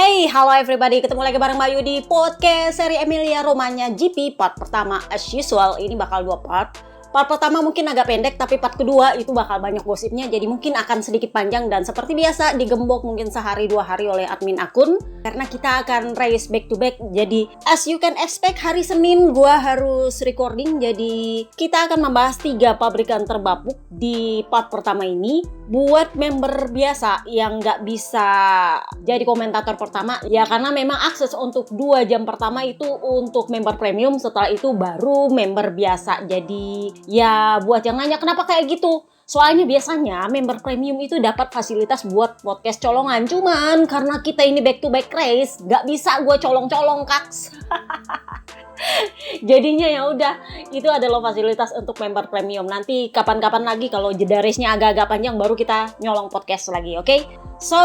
Hey, halo everybody, ketemu lagi bareng Bayu di podcast seri Emilia Romagna GP part pertama. As usual, ini bakal 2 part. Part pertama mungkin agak pendek, tapi part kedua itu bakal banyak gosipnya, jadi mungkin akan sedikit panjang dan seperti biasa digembok mungkin sehari 2 hari oleh admin akun. Karena kita akan race back to back, jadi as you can expect hari Senin gua harus recording, jadi kita akan membahas 3 pabrikan terbapuk di part pertama ini. Buat member biasa yang nggak bisa jadi komentator pertama, ya karena memang akses untuk 2 jam pertama itu untuk member premium, setelah itu baru member biasa. Jadi ya buat yang nanya kenapa kayak gitu, soalnya biasanya member premium itu dapat fasilitas buat podcast colongan, cuman karena kita ini back to back race, nggak bisa gue colong-colong kaks. Jadinya ya udah, itu adalah fasilitas untuk member premium. Nanti kapan-kapan lagi kalau jeda race-nya agak-agak panjang baru kita nyolong podcast lagi, oke? So,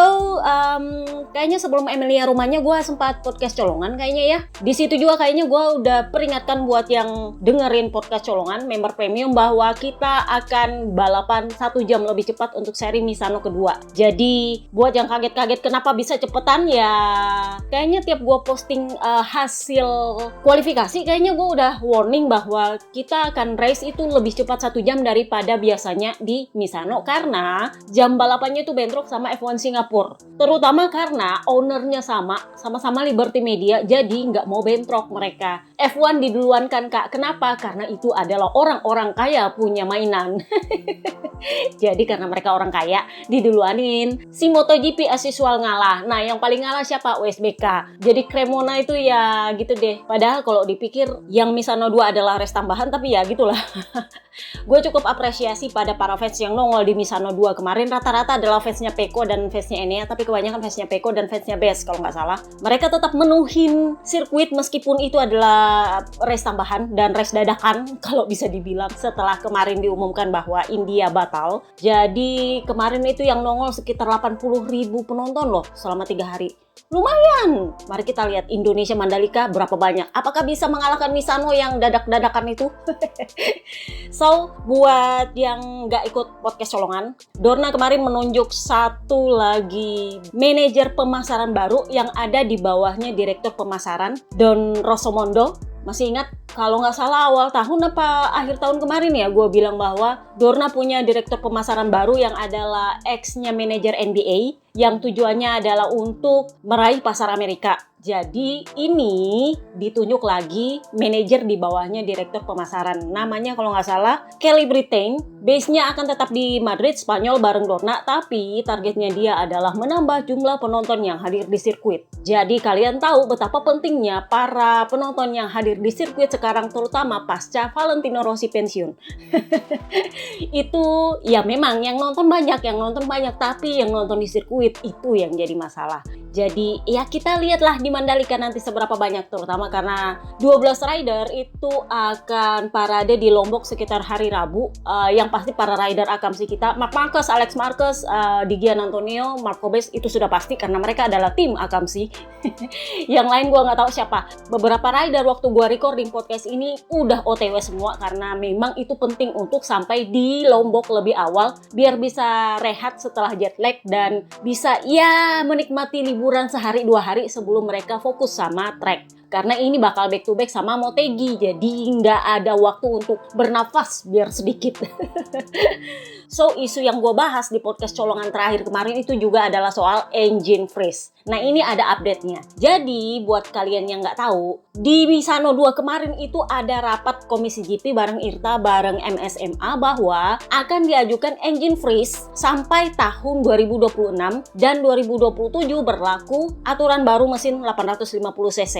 kayaknya sebelum Emilia Romagna gue sempat podcast colongan kayaknya ya. Di situ juga kayaknya gue udah peringatkan buat yang dengerin podcast colongan member premium bahwa kita akan balapan 1 jam lebih cepat untuk seri Misano kedua. Jadi buat yang kaget-kaget kenapa bisa cepetan ya, kayaknya tiap gue posting hasil kualifikasi kayaknya gue udah warning bahwa kita akan race itu lebih cepat 1 jam daripada biasanya di Misano, karena jam balapannya itu bentrok sama F1 Singapura, terutama karena ownernya sama-sama Liberty Media, jadi nggak mau bentrok mereka. F1 diduluankan kak, kenapa? Karena itu adalah orang-orang kaya punya mainan. Jadi karena mereka orang kaya diduluanin. Si MotoGP as usual ngalah. Nah yang paling ngalah siapa? USBK. Jadi Cremona itu ya gitu deh. Padahal kalau dipikir yang Misano 2 adalah race tambahan, tapi ya gitulah. Gue cukup apresiasi pada para fans yang nongol di Misano 2 kemarin. Rata-rata adalah fansnya Pecco dan fansnya Enea, tapi kebanyakan fansnya Pecco dan fansnya Best kalau nggak salah. Mereka tetap menuhin sirkuit meskipun itu adalah race tambahan dan race dadakan kalau bisa dibilang, setelah kemarin diumumkan bahwa India batal. Jadi kemarin itu yang nongol sekitar 80.000 penonton loh selama 3 hari. Lumayan. Mari kita lihat Indonesia Mandalika berapa banyak. Apakah bisa mengalahkan Misano yang dadak-dadakan itu? So, buat yang nggak ikut podcast colongan, Dorna kemarin menunjuk satu lagi manajer pemasaran baru yang ada di bawahnya direktur pemasaran, Don Rosomondo. Masih ingat kalau nggak salah awal tahun apa akhir tahun kemarin ya, gue bilang bahwa Dorna punya direktur pemasaran baru yang adalah ex-nya manajer NBA yang tujuannya adalah untuk meraih pasar Amerika. Jadi ini ditunjuk lagi manajer di bawahnya direktur pemasaran. Namanya kalau nggak salah Kelly Brittain. Base-nya akan tetap di Madrid, Spanyol bareng Dorna, tapi targetnya dia adalah menambah jumlah penonton yang hadir di sirkuit. Jadi kalian tahu betapa pentingnya para penonton yang hadir di sirkuit sekarang, terutama pasca Valentino Rossi pensiun. Itu ya memang yang nonton banyak, tapi yang nonton di sirkuit itu yang jadi masalah. Jadi ya kita lihatlah di Mandalika nanti seberapa banyak, terutama karena 12 rider itu akan parade di Lombok sekitar hari Rabu. Yang pasti para rider Akamsi kita, Marc Marquez, Alex Marquez, Di Gian Antonio, Marco Bes itu sudah pasti karena mereka adalah tim Akamsi. Yang lain gue nggak tahu siapa. Beberapa rider waktu gue recording podcast ini udah OTW semua karena memang itu penting untuk sampai di Lombok lebih awal biar bisa rehat setelah jet lag dan bisa ya menikmati liburan sehari 2 hari sebelum mereka fokus sama track. Karena ini bakal back to back sama Motegi, jadi nggak ada waktu untuk bernafas biar sedikit. So, isu yang gue bahas di podcast colongan terakhir kemarin itu juga adalah soal engine freeze. Nah, ini ada update-nya. Jadi, buat kalian yang nggak tahu, di Misano 2 kemarin itu ada rapat Komisi GP bareng IRTA, bareng MSMA bahwa akan diajukan engine freeze sampai tahun 2026 dan 2027 berlaku aturan baru mesin 850 cc.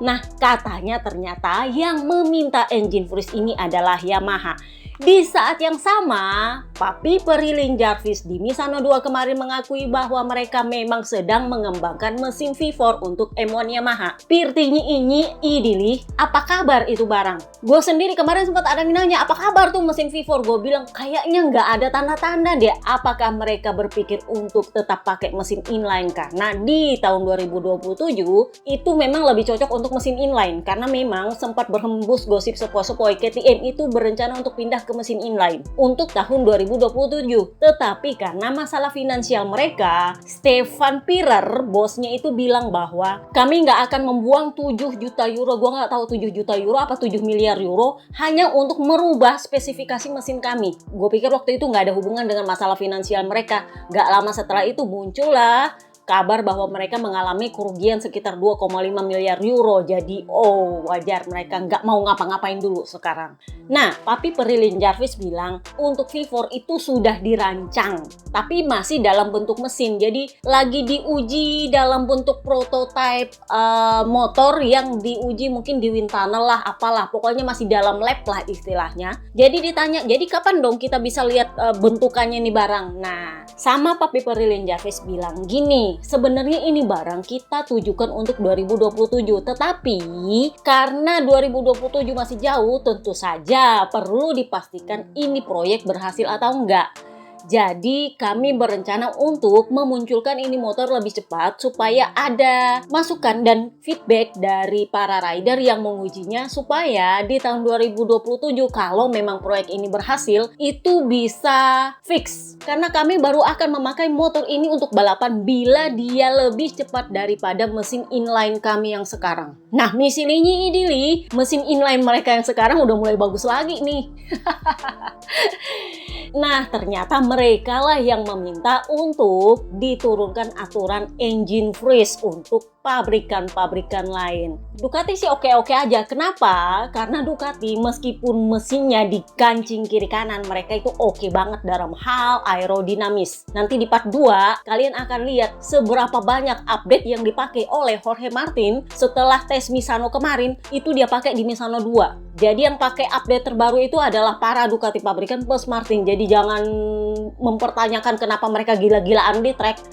Nah, katanya ternyata yang meminta engine freeze ini adalah Yamaha. Di saat yang sama, Papi Periling Jarvis di Misano 2 kemarin mengakui bahwa mereka memang sedang mengembangkan mesin V4 untuk M1 Yamaha. Pirtinyi ini idili, apa kabar itu barang? Gue sendiri kemarin sempat ada yang nanya, apa kabar tuh mesin V4? Gue bilang kayaknya nggak ada tanda-tanda deh. Apakah mereka berpikir untuk tetap pakai mesin inline? Karena di tahun 2027 itu memang lebih cocok untuk mesin inline. Karena memang sempat berhembus gosip sepoi-sepoi KTM itu berencana untuk pindah ke mesin inline untuk tahun 2027. Tetapi karena masalah finansial mereka, Stefan Pierer, bosnya itu bilang bahwa kami nggak akan membuang 7 juta euro, gue nggak tahu 7 juta euro apa 7 miliar euro, hanya untuk merubah spesifikasi mesin kami. Gue pikir waktu itu nggak ada hubungan dengan masalah finansial mereka. Nggak lama setelah itu muncullah kabar bahwa mereka mengalami kerugian sekitar 2,5 miliar euro. Jadi, wajar mereka nggak mau ngapa-ngapain dulu sekarang. Nah, Papi Perilin Jarvis bilang, untuk V4 itu sudah dirancang, tapi masih dalam bentuk mesin. Jadi, lagi diuji dalam bentuk prototype motor yang diuji mungkin di wind tunnel lah, apalah. Pokoknya masih dalam lab lah istilahnya. Jadi ditanya, jadi kapan dong kita bisa lihat bentukannya nih barang? Nah, sama Papi Perilin Jarvis bilang gini, sebenarnya ini barang kita tujukan untuk 2027, tetapi karena 2027 masih jauh, tentu saja perlu dipastikan ini proyek berhasil atau enggak. Jadi kami berencana untuk memunculkan ini motor lebih cepat supaya ada masukan dan feedback dari para rider yang mengujinya supaya di tahun 2027 kalau memang proyek ini berhasil itu bisa fix. Karena kami baru akan memakai motor ini untuk balapan bila dia lebih cepat daripada mesin inline kami yang sekarang. Nah, misilinyi idili, mesin inline mereka yang sekarang udah mulai bagus lagi nih. Nah, ternyata mereka lah yang meminta untuk diturunkan aturan engine freeze untuk pabrikan-pabrikan lain. Ducati sih oke-oke aja. Kenapa? Karena Ducati meskipun mesinnya di kancing kiri kanan, mereka itu oke banget dalam hal aerodinamis. Nanti di part 2, kalian akan lihat seberapa banyak update yang dipakai oleh Jorge Martin setelah tes Misano kemarin, itu dia pakai di Misano 2. Jadi yang pakai update terbaru itu adalah para Ducati pabrikan plus Martin. Jadi jangan mempertanyakan kenapa mereka gila-gilaan di track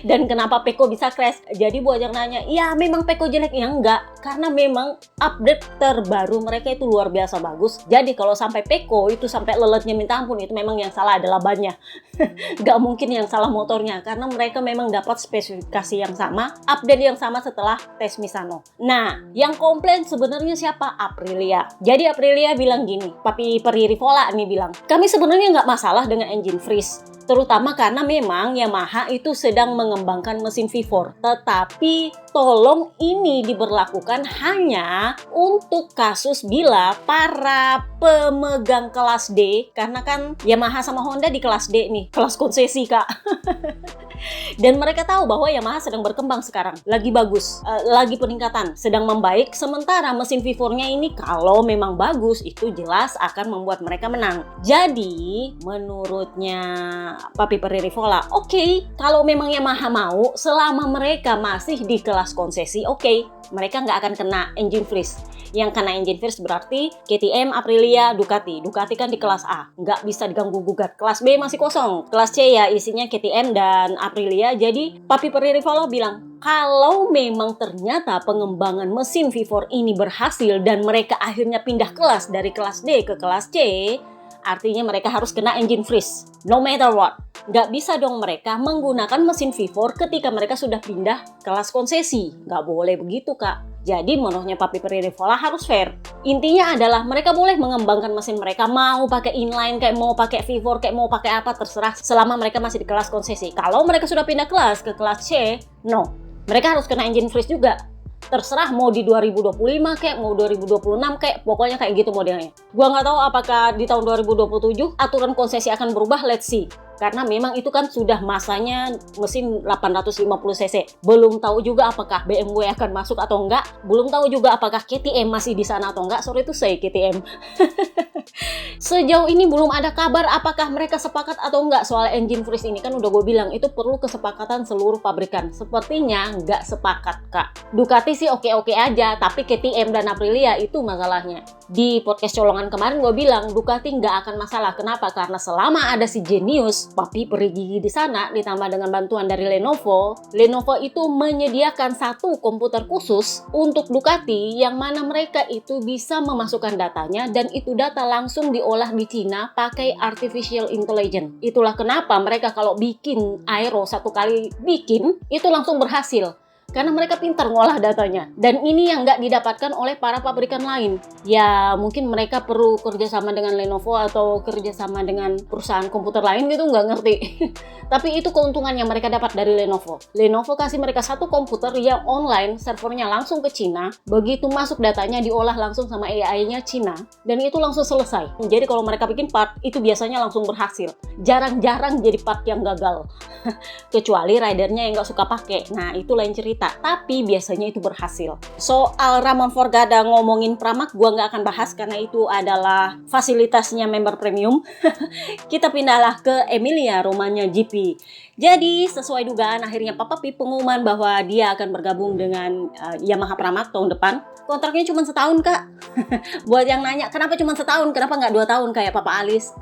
dan kenapa Pecco bisa crash. Jadi buat yang nanya, ya memang Pecco jelek, ya enggak, karena memang update terbaru mereka itu luar biasa bagus. Jadi kalau sampai Pecco itu sampai leletnya minta ampun, itu memang yang salah adalah bannya. Gak mungkin yang salah motornya, karena mereka memang dapat spesifikasi yang sama, update yang sama setelah tes Misano. Nah, yang komplain sebenarnya siapa? Aprilia. Jadi Aprilia bilang gini, Papi Perivola nih bilang, kami sebenarnya nggak masalah dengan engine freeze, terutama karena memang Yamaha itu sedang mengembangkan mesin V4. Tetapi tolong ini diberlakukan hanya untuk kasus bila para pemegang kelas D, karena kan Yamaha sama Honda di kelas D nih, kelas konsesi kak. Dan mereka tahu bahwa Yamaha sedang berkembang sekarang, lagi bagus, lagi peningkatan, sedang membaik. Sementara mesin V4-nya ini kalau memang bagus, itu jelas akan membuat mereka menang. Jadi menurutnya Papi Perivola, oke, kalau memang Yamaha mau, selama mereka masih di kelas konsesi, oke, mereka nggak akan kena engine freeze. Yang kena engine freeze berarti KTM, Aprilia, Ducati. Ducati kan di kelas A, nggak bisa diganggu-gugat. Kelas B masih kosong. Kelas C ya isinya KTM dan Aprilia. Jadi Papi Perivola bilang, kalau memang ternyata pengembangan mesin V4 ini berhasil dan mereka akhirnya pindah kelas dari kelas D ke kelas C, artinya mereka harus kena engine freeze. No matter what. Nggak bisa dong mereka menggunakan mesin V4 ketika mereka sudah pindah kelas konsesi. Nggak boleh begitu, Kak. Jadi menurutnya Papi Perivola harus fair. Intinya adalah mereka boleh mengembangkan mesin mereka, mau pakai inline, kayak mau pakai V4, kayak mau pakai apa, terserah selama mereka masih di kelas konsesi. Kalau mereka sudah pindah kelas ke kelas C, no. Mereka harus kena engine freeze juga. Terserah mau di 2025 kayak mau 2026 kayak pokoknya kayak gitu modelnya. Gua nggak tahu apakah di tahun 2027 aturan konsesi akan berubah, let's see. Karena memang itu kan sudah masanya mesin 850 cc. Belum tahu juga apakah BMW akan masuk atau enggak. Belum tahu juga apakah KTM masih di sana atau enggak. Sorry to say KTM. Sejauh ini belum ada kabar apakah mereka sepakat atau enggak soal engine freeze ini. Kan udah gue bilang itu perlu kesepakatan seluruh pabrikan. Sepertinya enggak sepakat, Kak. Ducati sih oke-oke aja, tapi KTM dan Aprilia itu masalahnya. Di podcast colongan kemarin gue bilang Ducati enggak akan masalah. Kenapa? Karena selama ada si Genius, Papi Peri Gigi di sana, ditambah dengan bantuan dari Lenovo itu menyediakan satu komputer khusus untuk Ducati yang mana mereka itu bisa memasukkan datanya dan itu data langsung diolah di Cina pakai artificial intelligence. Itulah kenapa mereka kalau bikin aero satu kali bikin itu langsung berhasil. karena mereka pintar ngolah datanya. Dan ini yang nggak didapatkan oleh para pabrikan lain. Ya mungkin mereka perlu kerjasama dengan Lenovo atau kerjasama dengan perusahaan komputer lain gitu, nggak ngerti. Tapi itu keuntungan yang mereka dapat dari Lenovo. Lenovo kasih mereka satu komputer yang online, servernya langsung ke Cina. Begitu masuk datanya diolah langsung sama AI-nya Cina, dan itu langsung selesai. Jadi kalau mereka bikin part, itu biasanya langsung berhasil. Jarang-jarang jadi part yang gagal. Kecuali ridernya yang nggak suka pakai. Nah, itu lain cerita. Tapi biasanya itu berhasil. Soal Ramon Forgada ngomongin Pramak, gua nggak akan bahas karena itu adalah fasilitasnya member premium. Kita pindahlah ke Emilia Romagna GP. Jadi, sesuai dugaan, akhirnya Papa Pip pengumuman bahwa dia akan bergabung dengan Yamaha Pramac tahun depan. Kontraknya cuma setahun, Kak. Buat yang nanya, kenapa cuma setahun? Kenapa nggak 2 tahun kayak Papa Alis?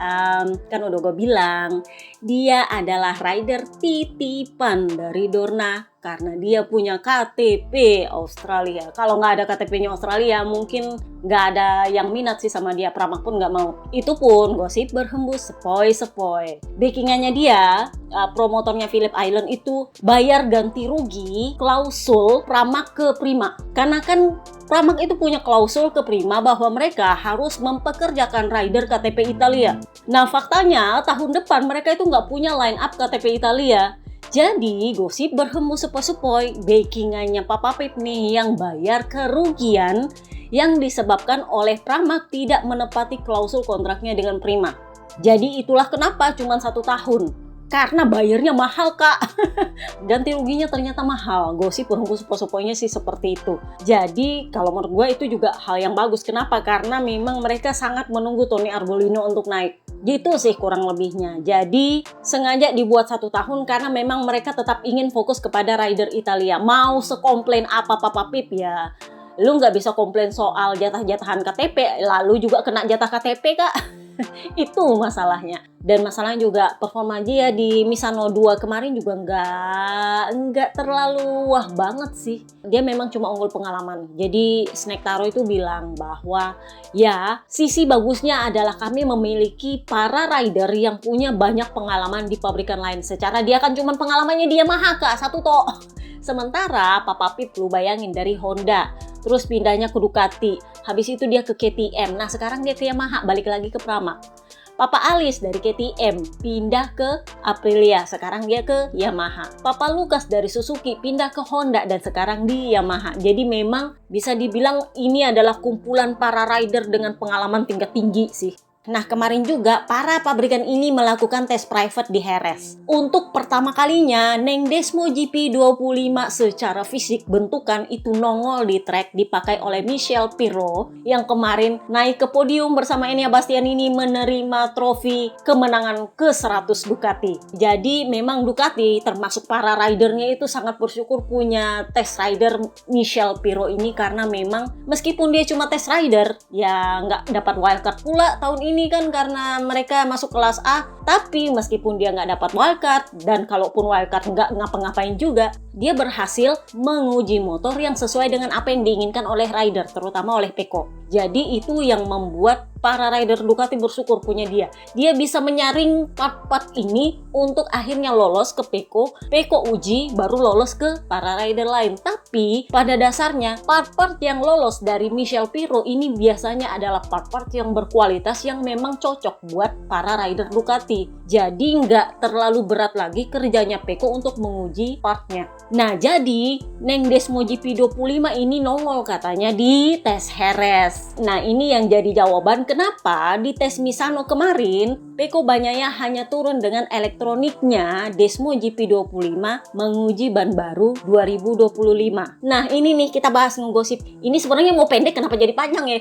Kan udah gue bilang, dia adalah rider titipan dari Dorna karena dia punya KTP Australia. Kalau nggak ada KTP-nya Australia, mungkin nggak ada yang minat sih sama dia. Pramac pun nggak mau. Itu pun gosip berhembus sepoi-sepoi. Backingannya dia, promotornya Phillip Island itu bayar ganti rugi klausul Pramac ke Prima. Karena kan Pramac itu punya klausul ke Prima bahwa mereka harus mempekerjakan rider KTP Italia. Nah, faktanya tahun depan mereka itu nggak punya line up KTP Italia. Jadi, gosip berhembus sepoi-sepoi, backingannya Papa Pip nih yang bayar kerugian yang disebabkan oleh Pramac tidak menepati klausul kontraknya dengan Prima. Jadi, itulah kenapa cuma 1 tahun. Karena bayarnya mahal, Kak. Ganti ruginya ternyata mahal. Gosip berhembus sepoi-sepoinya sih seperti itu. Jadi, kalau menurut gue itu juga hal yang bagus. Kenapa? Karena memang mereka sangat menunggu Tony Arbolino untuk naik. Gitu sih kurang lebihnya. Jadi, sengaja dibuat 1 tahun karena memang mereka tetap ingin fokus kepada rider Italia. Mau sekomplain apa Papa Pip ya, lu nggak bisa komplain soal jatah-jatahan KTP, lalu juga kena jatah KTP, Kak. Itu masalahnya. Dan masalahnya juga performa dia di Misano 2 kemarin juga nggak terlalu wah banget sih. Dia memang cuma unggul pengalaman. Jadi Snake Taro itu bilang bahwa ya sisi bagusnya adalah kami memiliki para rider yang punya banyak pengalaman di pabrikan lain. Secara dia kan cuma pengalamannya dia Yamaha, Kak, satu tok. Sementara Papa Pip lu bayangin dari Honda, terus pindahnya ke Ducati, habis itu dia ke KTM, nah sekarang dia ke Yamaha, balik lagi ke Pramac. Papa Alis dari KTM pindah ke Aprilia, sekarang dia ke Yamaha. Papa Lukas dari Suzuki pindah ke Honda dan sekarang di Yamaha. Jadi memang bisa dibilang ini adalah kumpulan para rider dengan pengalaman tingkat tinggi sih. Nah, kemarin juga para pabrikan ini melakukan tes private di Jerez. Untuk pertama kalinya, Neng Desmo GP25 secara fisik bentukan itu nongol di track dipakai oleh Michel Pirro yang kemarin naik ke podium bersama Enea Bastianini menerima trofi kemenangan ke-100 Ducati. Jadi memang Ducati termasuk para ridernya itu sangat bersyukur punya test rider Michel Pirro ini karena memang meskipun dia cuma test rider, ya nggak dapat wildcard pula tahun ini kan karena mereka masuk kelas A, tapi meskipun dia nggak dapat wildcard dan kalaupun wildcard nggak ngapa-ngapain juga, dia berhasil menguji motor yang sesuai dengan apa yang diinginkan oleh rider, terutama oleh Pecco. Jadi itu yang membuat para rider Ducati bersyukur punya dia. Dia bisa menyaring part-part ini untuk akhirnya lolos ke Pecco. Pecco uji baru lolos ke para rider lain. Tapi pada dasarnya part-part yang lolos dari Michel Pirro ini biasanya adalah part-part yang berkualitas yang memang cocok buat para rider Ducati. Jadi nggak terlalu berat lagi kerjanya Pecco untuk menguji partnya. Nah jadi Neng Desmo GP25 ini nongol katanya di tes Jerez. Nah ini yang jadi jawaban kenapa di tes Misano kemarin Pecco Bagnaia hanya turun dengan elektroniknya Desmo GP25 menguji ban baru 2025. Nah ini nih kita bahas ngegosip. Ini sebenarnya mau pendek kenapa jadi panjang ya?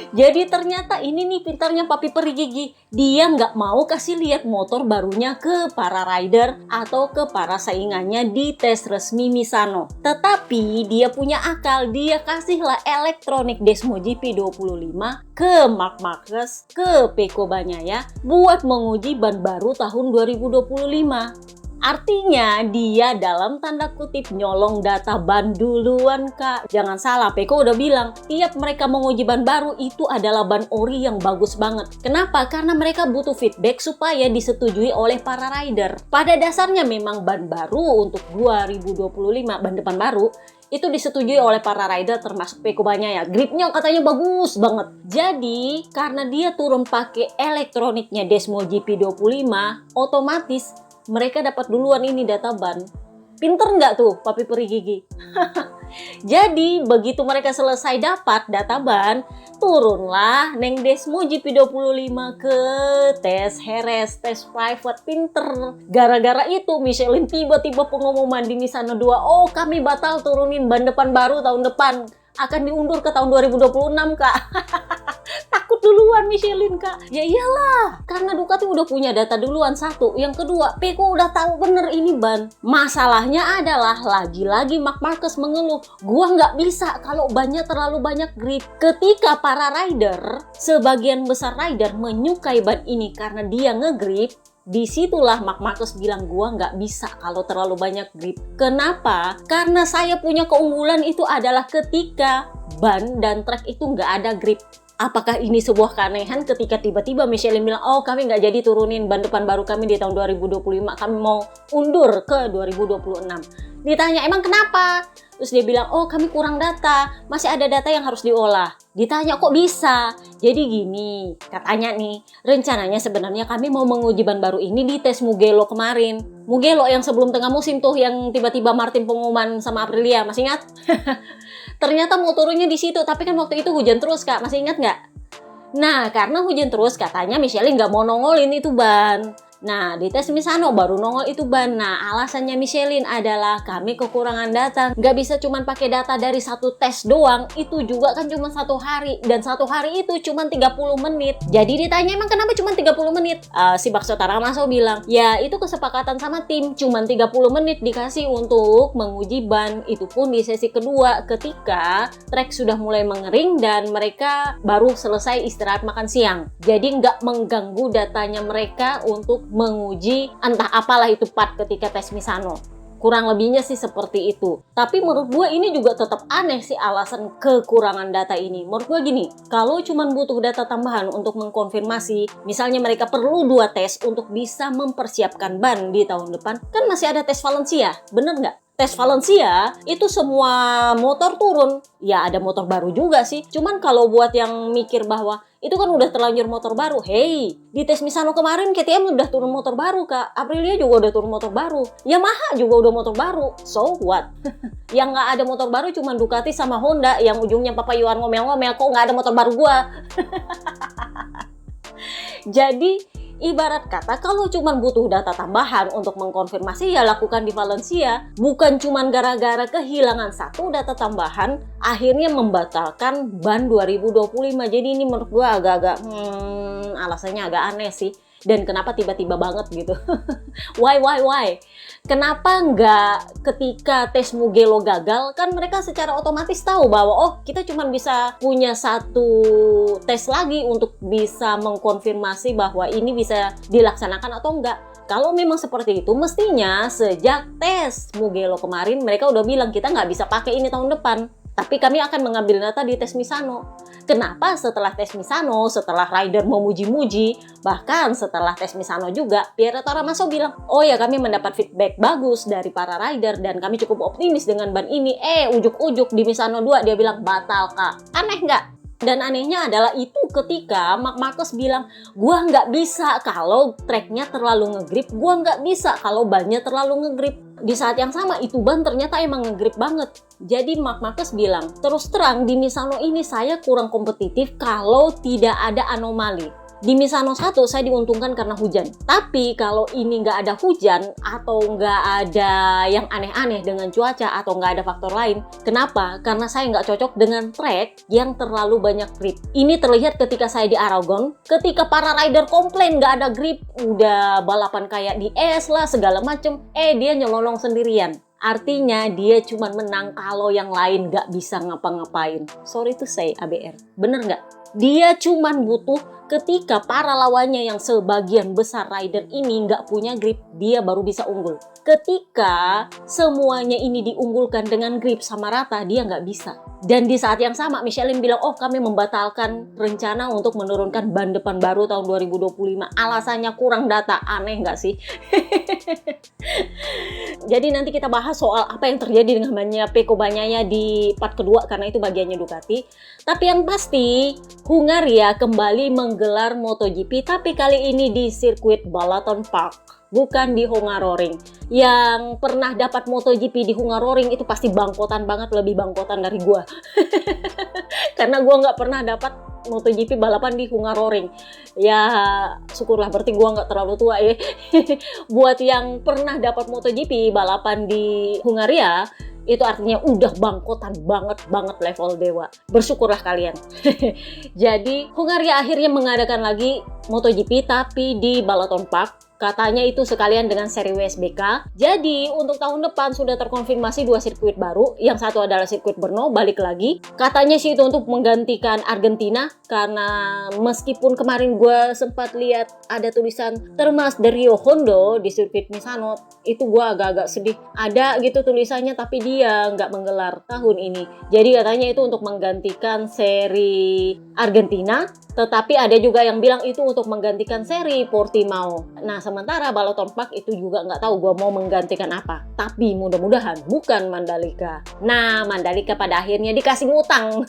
Jadi ternyata ini nih pintarnya Papi Peri Gigi. Dia nggak mau kasih lihat motor barunya ke para rider atau ke para saingannya di tes resmi Misano. Tetapi dia punya akal, dia kasihlah elektronik Desmo GP25 ke Marc Marquez, ke Pecco Bagnaia buat menguji ban baru tahun 2025. Artinya dia dalam tanda kutip nyolong data ban duluan, Kak. Jangan salah, Peko udah bilang tiap mereka menguji ban baru itu adalah ban ori yang bagus banget. Kenapa? Karena mereka butuh feedback supaya disetujui oleh para rider. Pada dasarnya memang ban baru untuk 2025, ban depan baru itu disetujui oleh para rider termasuk Peko banyak ya. Gripnya katanya bagus banget. Jadi karena dia turun pakai elektroniknya Desmo GP25, otomatis mereka dapat duluan ini data ban. Pinter nggak tuh papi peri gigi? Jadi begitu mereka selesai dapat data ban, turunlah Neng Desmo GP25 ke tes Heres, tes private. Pinter. Gara-gara itu Michelin tiba-tiba pengumuman di Misano 2, oh kami batal turunin ban depan baru tahun depan. Akan diundur ke tahun 2026, Kak. Takut duluan Michelin, Kak. Ya iyalah, karena Ducati udah punya data duluan satu. Yang kedua, Peko udah tahu bener ini ban. Masalahnya adalah lagi-lagi Marc Marquez mengeluh, gua nggak bisa kalau bannya terlalu banyak grip. Ketika para rider, sebagian besar rider menyukai ban ini karena dia ngegrip, disitulah Marc Marquez bilang gua nggak bisa kalau terlalu banyak grip. Kenapa? Karena saya punya keunggulan itu adalah ketika ban dan trek itu nggak ada grip. Apakah ini sebuah keanehan ketika tiba-tiba Michelin bilang, oh kami nggak jadi turunin ban depan baru kami di tahun 2025, kami mau undur ke 2026. Ditanya, emang kenapa? Terus dia bilang, oh kami kurang data, masih ada data yang harus diolah. Ditanya, kok bisa? Jadi gini, katanya nih, rencananya sebenarnya kami mau menguji ban baru ini di tes Mugello kemarin. Mugello yang sebelum tengah musim tuh, yang tiba-tiba Martin pengumuman sama Aprilia, masih ingat? Ternyata mau turunnya di situ, tapi kan waktu itu hujan terus, Kak. Masih ingat nggak? Nah, karena hujan terus, katanya Michelin nggak mau nongolin itu ban. Nah, di tes Misano baru nongol itu ban. Nah, alasannya Michelin adalah kami kekurangan data. Nggak bisa cuma pakai data dari satu tes doang. Itu juga kan cuma 1 hari. Dan 1 hari itu cuma 30 menit. Jadi ditanya emang kenapa cuma 30 menit? Si Bakso Taramaso bilang, ya itu kesepakatan sama tim. Cuma 30 menit dikasih untuk menguji ban. Itu pun di sesi kedua ketika trek sudah mulai mengering dan mereka baru selesai istirahat makan siang. Jadi nggak mengganggu datanya mereka untuk menguji entah apalah itu part ketika tes Misano. Kurang lebihnya sih seperti itu. Tapi menurut gue ini juga tetap aneh sih alasan kekurangan data ini. Menurut gue gini, kalau cuma butuh data tambahan untuk mengkonfirmasi, misalnya mereka perlu 2 tes untuk bisa mempersiapkan ban di tahun depan, kan masih ada tes Valencia, bener nggak? Tes Valencia itu semua motor turun. Ya ada motor baru juga sih. Cuman kalau buat yang mikir bahwa itu kan udah terlanjur motor baru. Hey, di tes Misano kemarin KTM udah turun motor baru, Kak. Aprilia juga udah turun motor baru. Yamaha juga udah motor baru. So what? Yang nggak ada motor baru cuma Ducati sama Honda yang ujungnya Papa Yuan ngomel-ngomel, kok nggak ada motor baru gua? Jadi ibarat kata kalau cuma butuh data tambahan untuk mengkonfirmasi ya lakukan di Valencia. Bukan cuma gara-gara kehilangan satu data tambahan akhirnya membatalkan ban 2025. Jadi ini menurut gue agak-agak alasannya agak aneh sih. Dan kenapa tiba-tiba banget gitu? Why? Kenapa nggak ketika tes Mugello gagal, kan mereka secara otomatis tahu bahwa oh kita cuma bisa punya 1 tes lagi untuk bisa mengkonfirmasi bahwa ini bisa dilaksanakan atau enggak. Kalau memang seperti itu, mestinya sejak tes Mugello kemarin mereka udah bilang kita nggak bisa pakai ini tahun depan. Tapi kami akan mengambil data di tes Misano. Kenapa setelah tes Misano, setelah rider memuji-muji, bahkan setelah tes Misano juga, Piero Taramaso bilang, oh ya kami mendapat feedback bagus dari para rider dan kami cukup optimis dengan ban ini. Ujuk-ujuk di Misano 2 dia bilang batal, Kak. Aneh nggak? Dan anehnya adalah itu ketika Marc Marquez bilang, gua nggak bisa kalau treknya terlalu ngegrip, gua nggak bisa kalau bannya terlalu ngegrip. Di saat yang sama itu ban ternyata emang ngegrip banget. Jadi Marc Marquez bilang, terus terang di Misano ini saya kurang kompetitif kalau tidak ada anomali. Di Misano 1 saya diuntungkan karena hujan. Tapi kalau ini nggak ada hujan atau nggak ada yang aneh-aneh dengan cuaca atau nggak ada faktor lain. Kenapa? Karena saya nggak cocok dengan trek yang terlalu banyak grip. Ini terlihat ketika saya di Aragon. Ketika para rider komplain nggak ada grip. Udah balapan kayak di es lah segala macem. Dia nyelonong sendirian. Artinya dia cuma menang kalau yang lain nggak bisa ngapa-ngapain. Sorry to say ABR. Bener nggak? Dia cuma butuh ketika para lawannya yang sebagian besar rider ini nggak punya grip, dia baru bisa unggul. Ketika semuanya ini diunggulkan dengan grip sama rata, dia nggak bisa. Dan di saat yang sama, Michelin bilang, oh kami membatalkan rencana untuk menurunkan ban depan baru tahun 2025. Alasannya kurang data. Aneh nggak sih? Jadi nanti kita bahas soal apa yang terjadi dengan bannya Pecco Bagnaia di part kedua, karena itu bagiannya Ducati. Tapi yang pasti, Hungaria kembali menggelar MotoGP, tapi kali ini di sirkuit Balaton Park. Bukan di Hungaroring. Yang pernah dapat MotoGP di Hungaroring itu pasti bangkotan banget, lebih bangkotan dari gua. Karena gua nggak pernah dapat MotoGP balapan di Hungaroring. Ya syukurlah, berarti gua nggak terlalu tua ya. Buat yang pernah dapat MotoGP balapan di Hungaria, itu artinya udah bangkotan banget level dewa. Bersyukurlah kalian. Jadi Hungaria akhirnya mengadakan lagi MotoGP tapi di Balaton Park. Katanya itu sekalian dengan seri WSBK. Jadi untuk tahun depan sudah terkonfirmasi 2 sirkuit baru. Yang satu adalah sirkuit Brno, balik lagi. Katanya sih itu untuk menggantikan Argentina. Karena meskipun kemarin gue sempat lihat ada tulisan Termas de Rio Hondo di sirkuit Misano, itu gue agak-agak sedih. Ada gitu tulisannya tapi dia nggak menggelar tahun ini. Jadi katanya itu untuk menggantikan seri Argentina. Tetapi ada juga yang bilang itu untuk menggantikan seri Portimao. Nah, sementara Balaton Park itu juga nggak tahu gue mau menggantikan apa. Tapi mudah-mudahan bukan Mandalika. Nah, Mandalika pada akhirnya dikasih ngutang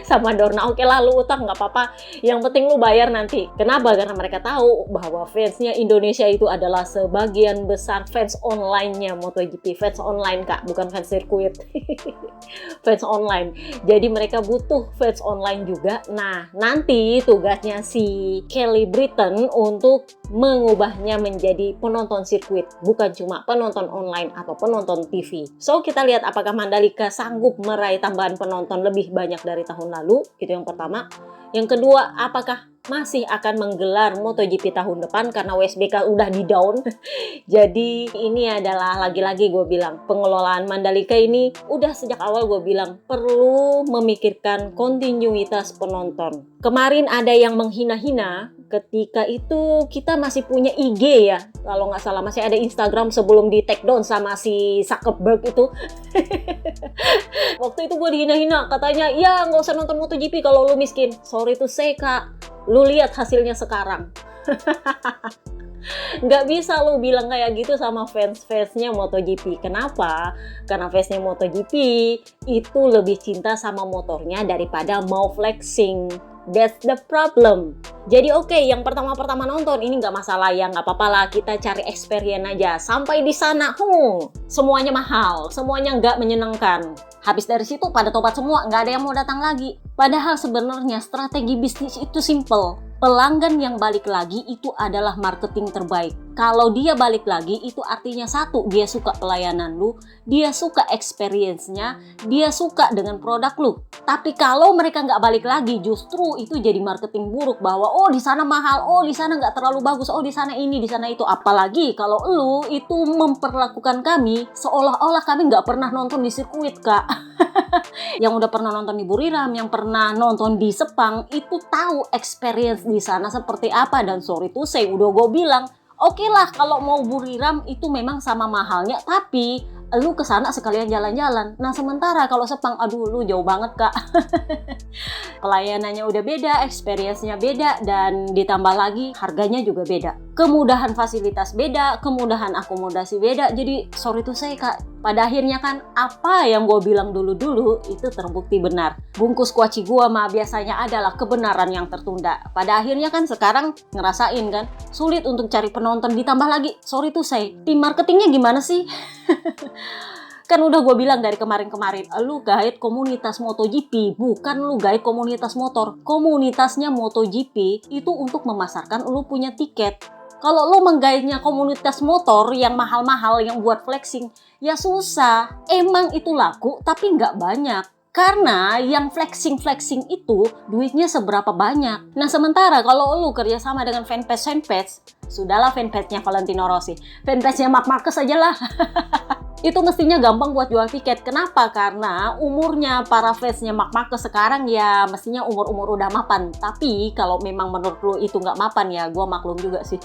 sama Dorna. Oke lah, lu utang nggak apa-apa. Yang penting lu bayar nanti. Kenapa? Karena mereka tahu bahwa fansnya Indonesia itu adalah sebagian besar fans online-nya MotoGP. Fans online, Kak. Bukan fans sirkuit. Fans online. Jadi mereka butuh fans online juga. Nah, nanti tugasnya si Kelly Britton untuk mengubahnya menjadi penonton sirkuit, bukan cuma penonton online atau penonton TV. So, kita lihat apakah Mandalika sanggup meraih tambahan penonton lebih banyak dari tahun lalu. Itu yang pertama. Yang kedua, apakah masih akan menggelar MotoGP tahun depan karena WSBK udah di down. Jadi ini adalah lagi-lagi gue bilang, pengelolaan Mandalika ini udah sejak awal gue bilang perlu memikirkan kontinuitas penonton. Kemarin ada yang menghina-hina ketika itu kita masih punya IG ya, kalau nggak salah masih ada Instagram sebelum di take down sama si Zuckerberg itu. Waktu itu gue dihina-hina, katanya ya nggak usah nonton MotoGP kalau lu miskin. Sorry to say Kak, lu lihat hasilnya sekarang. Nggak bisa lu bilang kayak gitu sama fans-fansnya MotoGP. Kenapa? Karena fansnya MotoGP itu lebih cinta sama motornya daripada mau flexing. That's the problem. Jadi oke, yang pertama-pertama nonton ini nggak masalah ya, nggak apa-apa lah, kita cari experience aja. Sampai di sana, semuanya mahal, semuanya nggak menyenangkan. Habis dari situ pada tobat semua, nggak ada yang mau datang lagi. Padahal sebenarnya strategi bisnis itu simple. Pelanggan yang balik lagi itu adalah marketing terbaik. Kalau dia balik lagi itu artinya satu, dia suka pelayanan lu, dia suka experience-nya, dia suka dengan produk lu. Tapi kalau mereka nggak balik lagi, justru itu jadi marketing buruk bahwa oh di sana mahal, oh di sana nggak terlalu bagus, oh di sana ini, di sana itu. Apalagi kalau lu itu memperlakukan kami seolah-olah kami nggak pernah nonton di sirkuit, Kak. Yang udah pernah nonton di Buriram, yang pernah nonton di Sepang, itu tahu experience di sana seperti apa. Dan sorry to say, udah gue bilang, oke lah kalau mau Buriram itu memang sama mahalnya, tapi lu kesana sekalian jalan-jalan. Nah sementara kalau Sepang, aduh lu jauh banget Kak. Pelayanannya udah beda, experience-nya beda, dan ditambah lagi harganya juga beda. Kemudahan fasilitas beda, kemudahan akomodasi beda. Jadi sorry to say Kak, pada akhirnya kan apa yang gue bilang dulu-dulu itu terbukti benar. Bungkus kuaci gue mah biasanya adalah kebenaran yang tertunda. Pada akhirnya kan sekarang ngerasain kan, sulit untuk cari penonton, ditambah lagi sorry to say, tim marketingnya gimana sih? Kan udah gue bilang dari kemarin-kemarin, lu guide komunitas MotoGP, bukan lu guide komunitas motor. Komunitasnya MotoGP itu untuk memasarkan lu punya tiket. Kalau lu menggaidnya komunitas motor yang mahal-mahal, yang buat flexing, ya susah. Emang itu laku, tapi nggak banyak. Karena yang flexing itu duitnya seberapa banyak. Nah sementara kalau lu kerjasama dengan fanpage, sudahlah fanpage-nya Valentino Rossi, fanpage-nya Marc Marquez aja lah. Itu mestinya gampang buat jual tiket. Kenapa? Karena umurnya para fansnya Marc Marquez sekarang ya mestinya umur-umur udah mapan. Tapi kalau memang menurut lu itu nggak mapan ya gue maklum juga sih.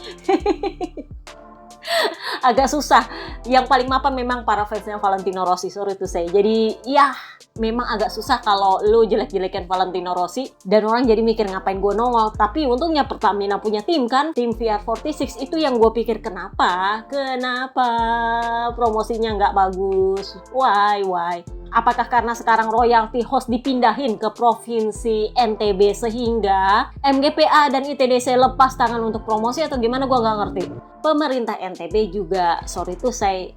Agak susah. Yang paling mapan memang para fansnya Valentino Rossi, sorry to say. Jadi ya memang agak susah kalau lu jelek-jelekan Valentino Rossi dan orang jadi mikir ngapain gue nongol. Tapi untungnya Pertamina punya tim kan, tim VR46. Itu yang gue pikir kenapa promosinya nggak bagus, why. Apakah karena sekarang royalty host dipindahin ke provinsi NTB sehingga MGPA dan ITDC lepas tangan untuk promosi atau gimana, gue nggak ngerti. Pemerintah NTB juga, sorry tuh saya,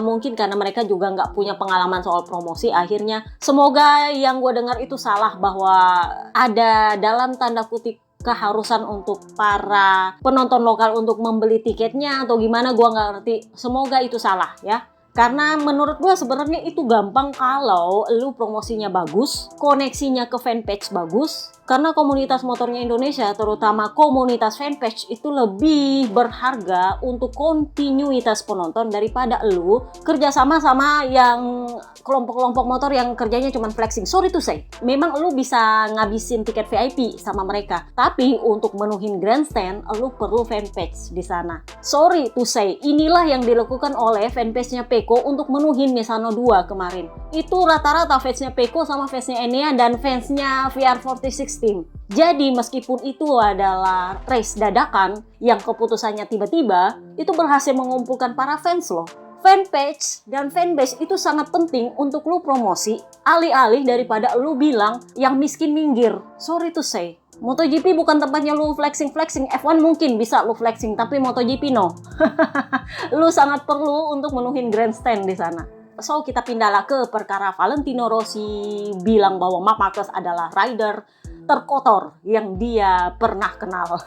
mungkin karena mereka juga nggak punya pengalaman soal promosi, akhirnya semoga yang gue dengar itu salah bahwa ada dalam tanda kutip keharusan untuk para penonton lokal untuk membeli tiketnya atau gimana, gue nggak ngerti. Semoga itu salah ya. Karena menurut gue sebenarnya itu gampang kalau lu promosinya bagus, koneksinya ke fanpage bagus. Karena komunitas motornya Indonesia, terutama komunitas fanpage itu lebih berharga untuk kontinuitas penonton daripada lu kerjasama sama yang kelompok-kelompok motor yang kerjanya cuma flexing. Sorry to say, memang lu bisa ngabisin tiket VIP sama mereka, tapi untuk menuhin grandstand, lu perlu fanpage di sana. Sorry to say, inilah yang dilakukan oleh fanpage-nya Peko untuk menuhin Misano 2 kemarin. Itu rata-rata fansnya Peko sama fansnya Enea dan fansnya VR46 team. Jadi meskipun itu adalah race dadakan yang keputusannya tiba-tiba, itu berhasil mengumpulkan para fans loh. Fanpage dan fanbase itu sangat penting untuk lu promosi, alih-alih daripada lu bilang yang miskin minggir. Sorry to say, MotoGP bukan tempatnya lu flexing. F1 mungkin bisa lu flexing, tapi MotoGP no. Lu sangat perlu untuk menuhin grandstand di sana. So kita pindahlah ke perkara Valentino Rossi bilang bahwa Marc Marquez adalah rider terkotor yang dia pernah kenal.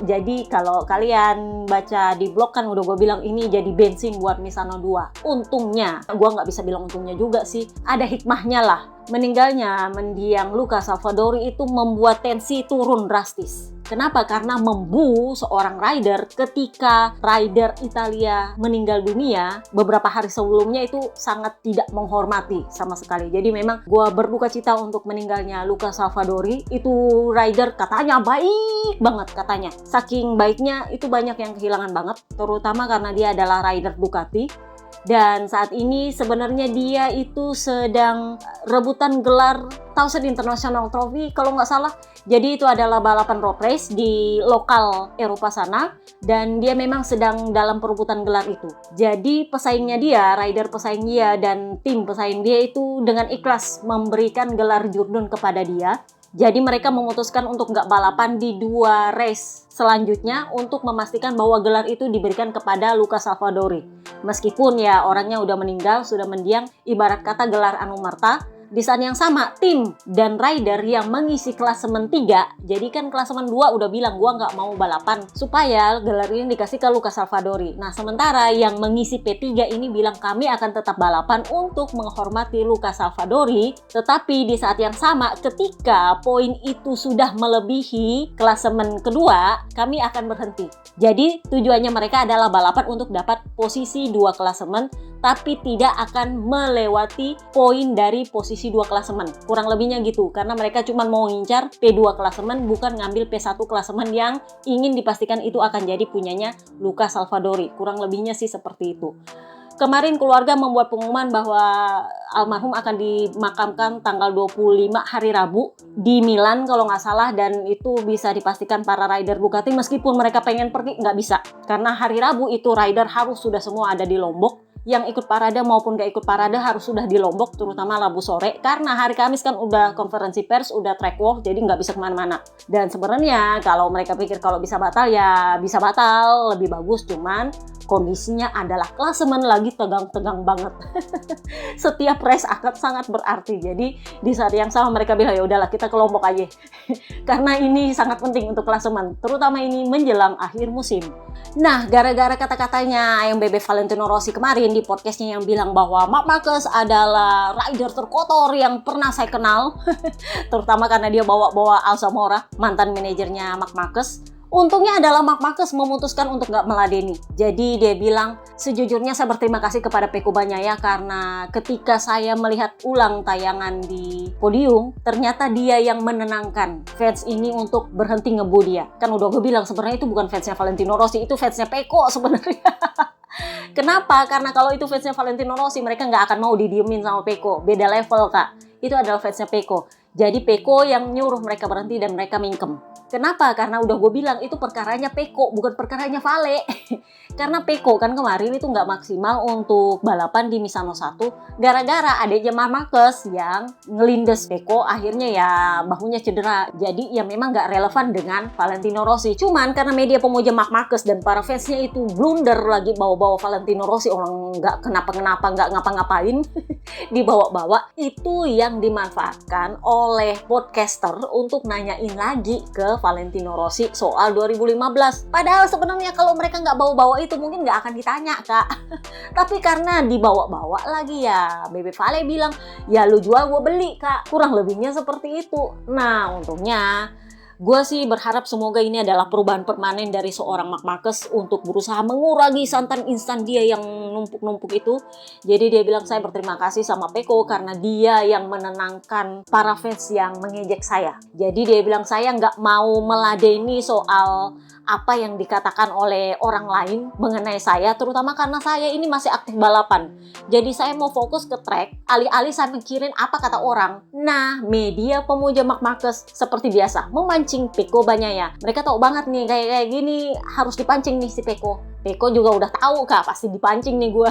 Jadi kalau kalian baca di blog kan udah gue bilang ini jadi bensin buat Misano 2. Untungnya, gue nggak bisa bilang untungnya juga sih, ada hikmahnya lah. Meninggalnya mendiang Luca Salvadori itu membuat tensi turun drastis. Kenapa? Karena membu seorang rider ketika rider Italia meninggal dunia beberapa hari sebelumnya itu sangat tidak menghormati sama sekali. Jadi memang gue berduka cita untuk meninggalnya Luca Salvadori. Itu rider katanya baik banget katanya. Saking baiknya itu banyak yang kehilangan banget, terutama karena dia adalah rider Ducati. Dan saat ini sebenarnya dia itu sedang rebutan gelar Thousand International Trophy kalau nggak salah. Jadi itu adalah balapan road race di lokal Eropa sana. Dan dia memang sedang dalam perebutan gelar itu. Jadi pesaingnya dia, rider pesaing dia dan tim pesaing dia itu dengan ikhlas memberikan gelar Jurdun kepada dia. Jadi mereka memutuskan untuk nggak balapan di 2 race selanjutnya untuk memastikan bahwa gelar itu diberikan kepada Luca Salvadori. Meskipun ya orangnya udah meninggal, sudah mendiang, ibarat kata gelar Anumerta. Di saat yang sama, tim dan rider yang mengisi klasemen 3, jadi kan klasemen 2 udah bilang gua nggak mau balapan supaya gelar ini dikasih ke Luca Salvadori. Nah sementara yang mengisi P3 ini bilang kami akan tetap balapan untuk menghormati Luca Salvadori, tetapi di saat yang sama ketika poin itu sudah melebihi klasemen kedua, kami akan berhenti. Jadi tujuannya mereka adalah balapan untuk dapat posisi 2 klasemen, tapi tidak akan melewati poin dari posisi 2 klasemen. Kurang lebihnya gitu, karena mereka cuma mau ngincar P2 klasemen, bukan ngambil P1 klasemen yang ingin dipastikan itu akan jadi punyanya Luca Salvadori. Kurang lebihnya sih seperti itu. Kemarin keluarga membuat pengumuman bahwa almarhum akan dimakamkan tanggal 25 hari Rabu di Milan kalau nggak salah, dan itu bisa dipastikan para rider Ducati meskipun mereka pengen pergi nggak bisa. Karena hari Rabu itu rider harus sudah semua ada di Lombok. Yang ikut parade maupun gak ikut parade harus sudah di Lombok, terutama Rabu sore. Karena hari Kamis kan udah konferensi pers, udah track walk, jadi nggak bisa kemana-mana. Dan sebenarnya kalau mereka pikir kalau bisa batal, ya bisa batal, lebih bagus. Cuman kondisinya adalah klasemen lagi tegang-tegang banget. Setiap race akan sangat berarti. Jadi di saat yang sama mereka bilang, ya udahlah kita kelompok aja. Karena ini sangat penting untuk klasemen, terutama ini menjelang akhir musim. Nah, gara-gara kata-katanya yang bebek Valentino Rossi kemarin di podcastnya yang bilang bahwa Marc Marquez adalah rider terkotor yang pernah saya kenal, terutama karena dia bawa-bawa Alzamora, mantan manajernya Marc Marquez. Untungnya adalah Marc Marquez memutuskan untuk nggak meladeni. Jadi dia bilang, sejujurnya saya berterima kasih kepada Pecco Bagnaia karena ketika saya melihat ulang tayangan di podium, ternyata dia yang menenangkan fans ini untuk berhenti ngebu dia. Kan udah gue bilang sebenarnya itu bukan fansnya Valentino Rossi, itu fansnya Pecco sebenarnya. Kenapa? Karena kalau itu fansnya Valentino Rossi, mereka nggak akan mau didiemin sama Pecco. Beda level, Kak. Itu adalah fansnya Pecco. Jadi Pecco yang nyuruh mereka berhenti dan mereka mingkem. Kenapa? Karena udah gue bilang itu perkaranya Pecco, bukan perkaranya Vale. Karena Pecco kan kemarin itu nggak maksimal untuk balapan di Misano 1 gara-gara adiknya Marc Marquez yang ngelindes Pecco, akhirnya ya bahunya cedera. Jadi ya memang nggak relevan dengan Valentino Rossi. Cuman karena media pemuja Marc Marquez dan para fansnya itu blunder lagi bawa-bawa Valentino Rossi, orang nggak kenapa-kenapa, nggak ngapa-ngapain, dibawa-bawa, itu yang dimanfaatkan oleh podcaster untuk nanyain lagi ke Valentino Rossi soal 2015. Padahal sebenarnya kalau mereka nggak bawa-bawa itu mungkin nggak akan ditanya, Kak. Tapi karena dibawa-bawa lagi ya, Bebe Vale bilang, ya lu jual gue beli, Kak. Kurang lebihnya seperti itu. Nah, untungnya gue sih berharap semoga ini adalah perubahan permanen dari seorang Marc Marquez untuk berusaha mengurangi santan instan dia yang numpuk-numpuk itu. Jadi dia bilang, saya berterima kasih sama Pecco karena dia yang menenangkan para fans yang mengejek saya. Jadi dia bilang, saya nggak mau meladeni soal apa yang dikatakan oleh orang lain mengenai saya, terutama karena saya ini masih aktif balapan. Jadi saya mau fokus ke track, alih-alih saya mikirin apa kata orang. Nah, media pemuja Marc Marquez seperti biasa memancing Pecco Bagnaia. Mereka tahu banget nih kayak gini harus dipancing nih si Pecco. Pecco juga udah tahu, Kak, pasti dipancing nih gue.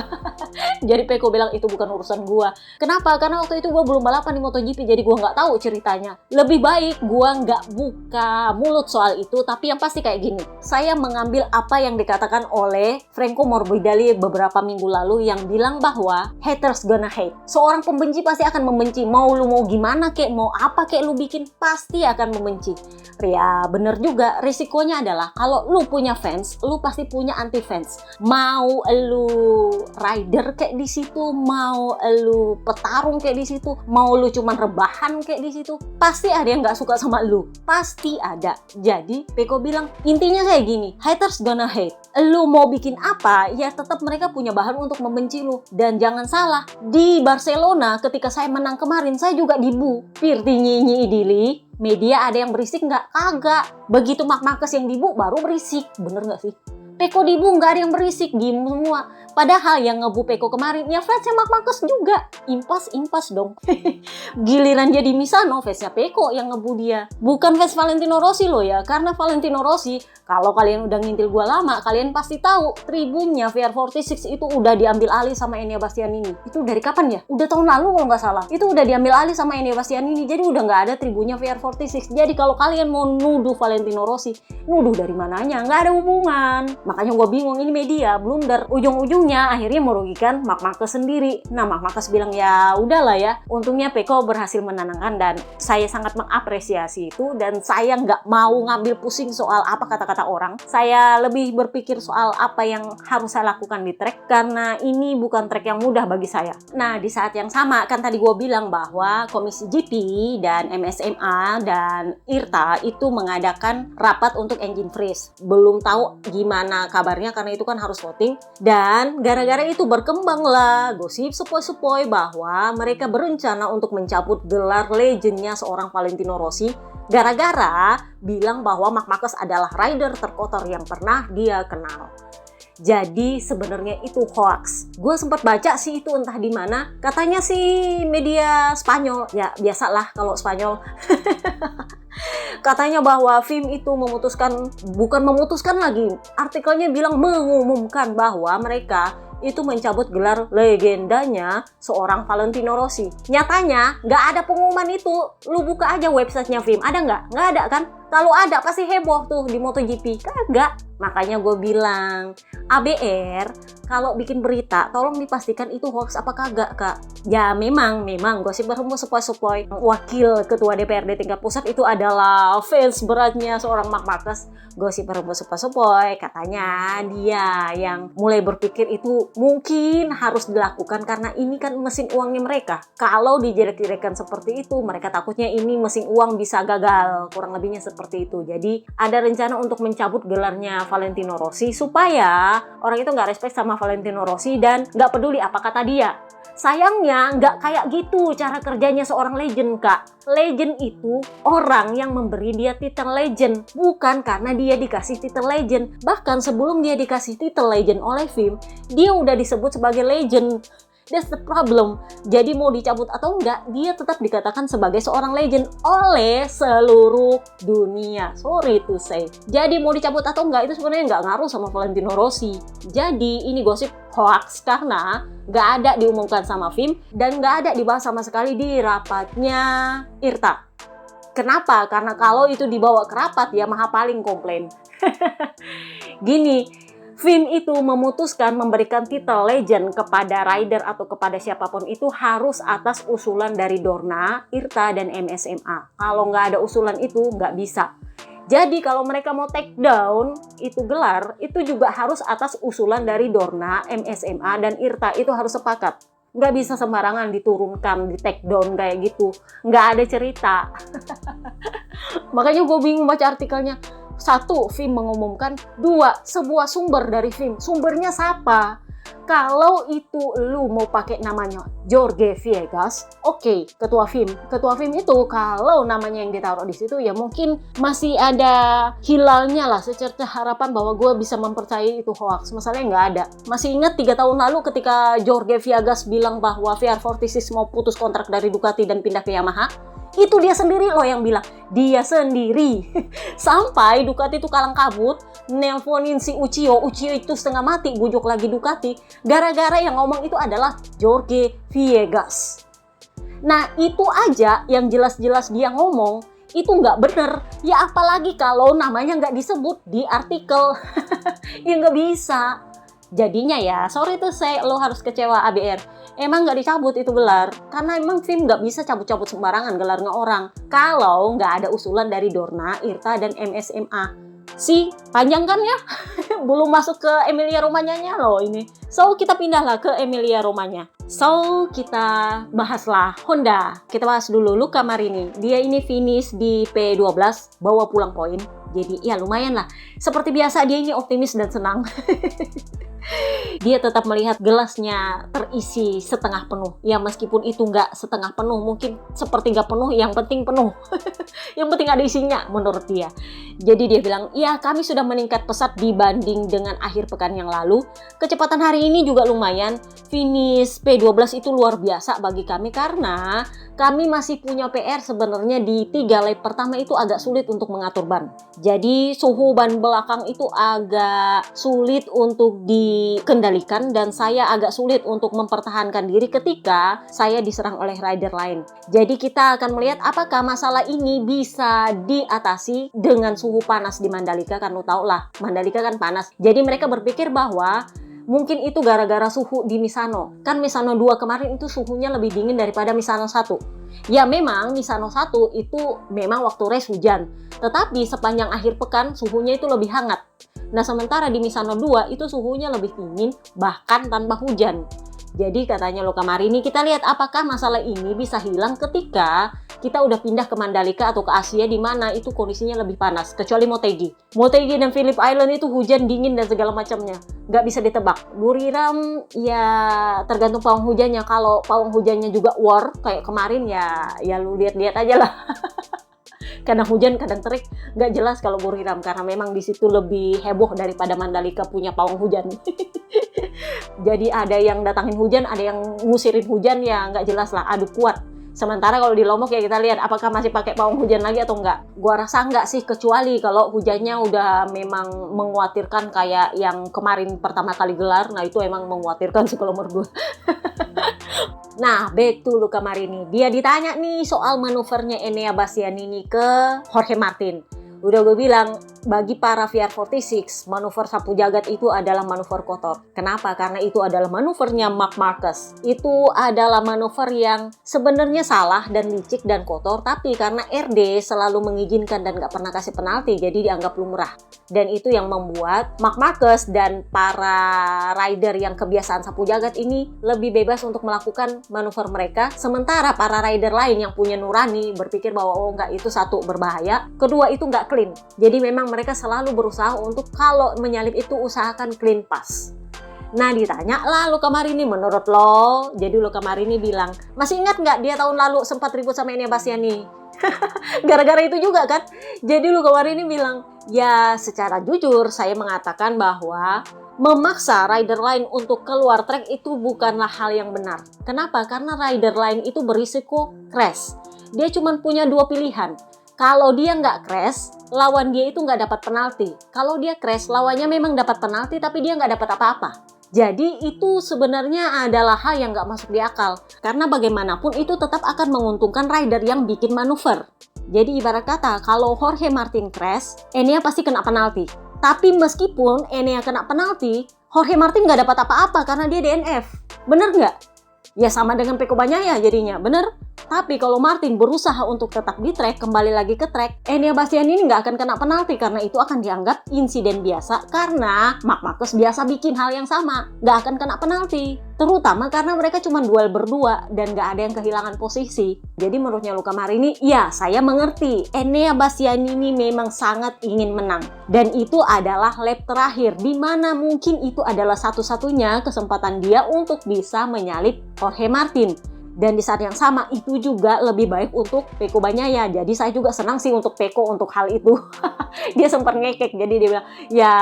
Jadi Pecco bilang itu bukan urusan gue. Kenapa? Karena waktu itu gue belum balapan di MotoGP, jadi gue nggak tahu ceritanya. Lebih baik gue nggak buka mulut soal itu, tapi yang pasti kayak gini. Saya mengambil apa yang dikatakan oleh Franco Morbidelli beberapa minggu lalu yang bilang bahwa haters gonna hate. Seorang pembenci pasti akan membenci. Mau lu mau gimana kek, mau apa kek lu bikin, pasti akan membenci. Ya bener juga, risikonya adalah kalau lu punya fans, lu pasti punya anti fans. Mau lu rider kayak di situ, mau lu petarung kayak di situ, mau lu cuman rebahan kayak di situ, pasti ada yang nggak suka sama lu. Pasti ada. Jadi Pecco bilang intinya kayak gini, haters gonna hate. Lu mau bikin apa, ya tetap mereka punya bahan untuk membenci lu. Dan jangan salah, di Barcelona ketika saya menang kemarin, saya juga dibu. Pirti nyinyi idili. Media ada yang berisik nggak? Kagak. Begitu Marc Marquez yang dibu, baru berisik. Bener nggak sih? Pecco dibu nggak ada yang berisik, diem semua. Padahal yang ngebu Pecco kemarin, ya fansnya Marc Marquez juga. Impas dong. Giliran dia di Misano, fansnya Pecco yang ngebu dia. Bukan fans Valentino Rossi loh ya. Karena Valentino Rossi, kalau kalian udah ngintil gua lama, kalian pasti tahu tribunnya VR46 itu udah diambil alih sama Enea Bastianini. Itu dari kapan ya? Udah tahun lalu kalau nggak salah. Itu udah diambil alih sama Enea Bastianini. Jadi udah nggak ada tribunnya VR46. Jadi kalau kalian mau nuduh Valentino Rossi, nuduh dari mananya? Nggak ada hubungan. Makanya gue bingung, ini media blunder, ujung-ujungnya akhirnya merugikan Marc Marquez sendiri. Nah, Marc Marquez bilang ya udahlah ya, untungnya Pecco berhasil menenangkan dan saya sangat mengapresiasi itu, dan saya nggak mau ngambil pusing soal apa kata-kata orang. Saya lebih berpikir soal apa yang harus saya lakukan di track, karena ini bukan track yang mudah bagi saya. Nah, di saat yang sama kan tadi gue bilang bahwa Komisi GP dan MSMA dan IRTA itu mengadakan rapat untuk engine freeze. Belum tahu gimana kabarnya karena itu kan harus voting, dan gara-gara itu berkembanglah gosip sepoi-sepoi bahwa mereka berencana untuk mencabut gelar legendnya seorang Valentino Rossi gara-gara bilang bahwa Marc Marquez adalah rider terkotor yang pernah dia kenal. Jadi sebenarnya itu hoax. Gue sempat baca sih itu entah di mana. Katanya sih media Spanyol. Ya biasalah kalau Spanyol. Katanya bahwa FIM itu bukan memutuskan lagi. Artikelnya bilang mengumumkan bahwa mereka itu mencabut gelar legendanya seorang Valentino Rossi. Nyatanya nggak ada pengumuman itu. Lu buka aja websitenya FIM, ada nggak? Nggak ada kan? Kalau ada pasti heboh tuh di MotoGP. Kagak. Makanya gue bilang, ABR kalau bikin berita tolong dipastikan itu hoax apa kagak, Kak. Ya memang gosip berhembus sepoi-sepoi. Wakil Ketua DPRD tingkat pusat itu adalah fans beratnya seorang Marc Marquez. Gosip berhembus sepoi-sepoi, katanya dia yang mulai berpikir itu mungkin harus dilakukan karena ini kan mesin uangnya mereka. Kalau dijelek-jelekan seperti itu, mereka takutnya ini mesin uang bisa gagal. Kurang lebihnya seperti itu. Jadi ada rencana untuk mencabut gelarnya Valentino Rossi supaya orang itu nggak respect sama Valentino Rossi dan nggak peduli apa kata dia. Sayangnya nggak kayak gitu cara kerjanya seorang legend, Kak. Legend itu orang yang memberi dia titel legend, bukan karena dia dikasih titel legend. Bahkan sebelum dia dikasih titel legend oleh FIM, dia udah disebut sebagai legend. That's the problem. Jadi mau dicabut atau enggak, dia tetap dikatakan sebagai seorang legend oleh seluruh dunia. Sorry to say. Jadi mau dicabut atau enggak itu sebenarnya enggak ngaruh sama Valentino Rossi. Jadi ini gosip hoax karena nggak ada diumumkan sama FIM dan nggak ada dibahas sama sekali di rapatnya IRTA. Kenapa? Karena kalau itu dibawa ke rapat, ya Maha paling komplain. Gini, FIM itu memutuskan memberikan titel legend kepada rider atau kepada siapapun itu harus atas usulan dari Dorna, IRTA, dan MSMA. Kalau nggak ada usulan itu nggak bisa. Jadi kalau mereka mau take down itu gelar, itu juga harus atas usulan dari Dorna, MSMA, dan IRTA. Itu harus sepakat. Nggak bisa sembarangan diturunkan, di take down kayak gitu. Nggak ada cerita. Makanya gue bingung baca artikelnya. 1, FIM mengumumkan. 2, sebuah sumber dari FIM. Sumbernya siapa? Kalau itu lu mau pakai namanya Jorge Viegas, oke, ketua FIM. Ketua FIM itu kalau namanya yang ditaruh di situ ya mungkin masih ada hilalnya lah, secerca harapan bahwa gue bisa mempercayai itu hoax. Masalahnya nggak ada. Masih ingat 3 tahun lalu ketika Jorge Viegas bilang bahwa VR46 mau putus kontrak dari Ducati dan pindah ke Yamaha? Itu dia sendiri loh yang bilang. Dia sendiri. Sampai Ducati itu kalang kabut, nelponin si Uchiyo. Uchiyo itu setengah mati, bujuk lagi Ducati. Gara-gara yang ngomong itu adalah Jorge Viegas. Nah itu aja yang jelas-jelas dia ngomong, itu nggak bener. Ya apalagi kalau namanya nggak disebut di artikel. Ya nggak bisa. Jadinya ya, sorry tuh lo harus kecewa ABR. Emang nggak dicabut itu gelar, karena emang FIM nggak bisa cabut-cabut sembarangan gelarnya orang. Kalau nggak ada usulan dari Dorna, IRTA, dan MSMA. Panjang kan ya? Belum masuk ke Emilia Romanyanya loh ini. So, kita pindahlah ke Emilia Romanya. So, kita bahaslah Honda. Kita bahas dulu Luca Marini. Dia ini finish di P12, bawa pulang poin. Jadi ya lumayan lah. Seperti biasa dia ini optimis dan senang. Dia tetap melihat gelasnya terisi setengah penuh. Ya meskipun itu nggak setengah penuh, mungkin sepertiga penuh, yang penting penuh. Yang penting ada isinya menurut dia. Jadi dia bilang, ya kami sudah meningkat pesat dibanding dengan akhir pekan yang lalu. Kecepatan hari ini juga lumayan. Finish P12 itu luar biasa bagi kami karena kami masih punya PR sebenarnya di 3 lap pertama itu agak sulit untuk mengatur ban. Jadi suhu ban belakang itu agak sulit untuk dikendalikan dan saya agak sulit untuk mempertahankan diri ketika saya diserang oleh rider lain. Jadi kita akan melihat apakah masalah ini bisa diatasi dengan suhu panas di Mandalika, kan lu tau lah Mandalika kan panas. Jadi mereka berpikir bahwa mungkin itu gara-gara suhu di Misano. Kan Misano 2 kemarin itu suhunya lebih dingin daripada Misano 1. Ya memang Misano 1 itu memang waktu race hujan. Tetapi sepanjang akhir pekan suhunya itu lebih hangat. Nah sementara di Misano 2 itu suhunya lebih dingin bahkan tanpa hujan. Jadi katanya Luca Marini, kita lihat apakah masalah ini bisa hilang ketika kita udah pindah ke Mandalika atau ke Asia di mana itu kondisinya lebih panas. Kecuali Motegi. Motegi dan Phillip Island itu hujan, dingin, dan segala macamnya. Nggak bisa ditebak. Buriram ya tergantung pawang hujannya. Kalau pawang hujannya juga war kayak kemarin ya lu lihat-lihat aja lah. Kadang hujan, kadang terik, nggak jelas kalau Buriram karena memang di situ lebih heboh daripada Mandalika punya pawang hujan. Jadi ada yang datangin hujan, ada yang ngusirin hujan, ya nggak jelas lah, adu kuat. Sementara kalau di Lombok ya kita lihat apakah masih pakai pawang hujan lagi atau enggak. Gua rasa enggak sih, kecuali kalau hujannya udah memang mengkhawatirkan kayak yang kemarin pertama kali gelar. Nah itu emang mengkhawatirkan sih kalau menurut gue. Nah, back to Luca Marini. Dia ditanya nih soal manuvernya Enea Bastianini ke Jorge Martin. Udah gue bilang, bagi para VR46, manuver sapu jagat itu adalah manuver kotor. Kenapa? Karena itu adalah manuvernya Marc Marquez. Itu adalah manuver yang sebenarnya salah dan licik dan kotor, tapi karena RD selalu mengizinkan dan gak pernah kasih penalti, jadi dianggap lumrah. Dan itu yang membuat Marc Marquez dan para rider yang kebiasaan sapu jagat ini lebih bebas untuk melakukan manuver mereka. Sementara para rider lain yang punya nurani berpikir bahwa oh enggak, itu satu berbahaya, kedua itu enggak clean. Jadi memang mereka selalu berusaha untuk kalau menyalip itu usahakan clean pass. Nah ditanya lah Luca Marini, menurut lo? Jadi Luca Marini bilang, masih ingat nggak dia tahun lalu sempat ribut sama Enea Bastianini? Gara-gara itu juga kan? Jadi Luca Marini bilang, ya secara jujur saya mengatakan bahwa memaksa rider lain untuk keluar trek itu bukanlah hal yang benar. Kenapa? Karena rider lain itu berisiko crash. Dia cuma punya dua pilihan. Kalau dia nggak crash, lawan dia itu nggak dapat penalti. Kalau dia crash, lawannya memang dapat penalti, tapi dia nggak dapat apa-apa. Jadi itu sebenarnya adalah hal yang nggak masuk di akal. Karena bagaimanapun itu tetap akan menguntungkan rider yang bikin manuver. Jadi ibarat kata, kalau Jorge Martin crash, Enea pasti kena penalti. Tapi meskipun Enea kena penalti, Jorge Martin nggak dapat apa-apa karena dia DNF. Bener nggak? Ya sama dengan Pecco Bagnaia jadinya, bener? Tapi kalau Martin berusaha untuk tetap di track, kembali lagi ke track, Enea Bastianini nggak akan kena penalti karena itu akan dianggap insiden biasa karena Marc Marquez biasa bikin hal yang sama, nggak akan kena penalti. Terutama karena mereka cuma duel berdua dan nggak ada yang kehilangan posisi. Jadi menurutnya Luca Marini, ya saya mengerti, Enea Bastianini memang sangat ingin menang. Dan itu adalah lap terakhir, di mana mungkin itu adalah satu-satunya kesempatan dia untuk bisa menyalip Jorge Martin. Dan di saat yang sama itu juga lebih baik untuk Pecco Bagnaia. Jadi saya juga senang sih untuk Pecco untuk hal itu. Dia sempat ngekek, jadi dia bilang ya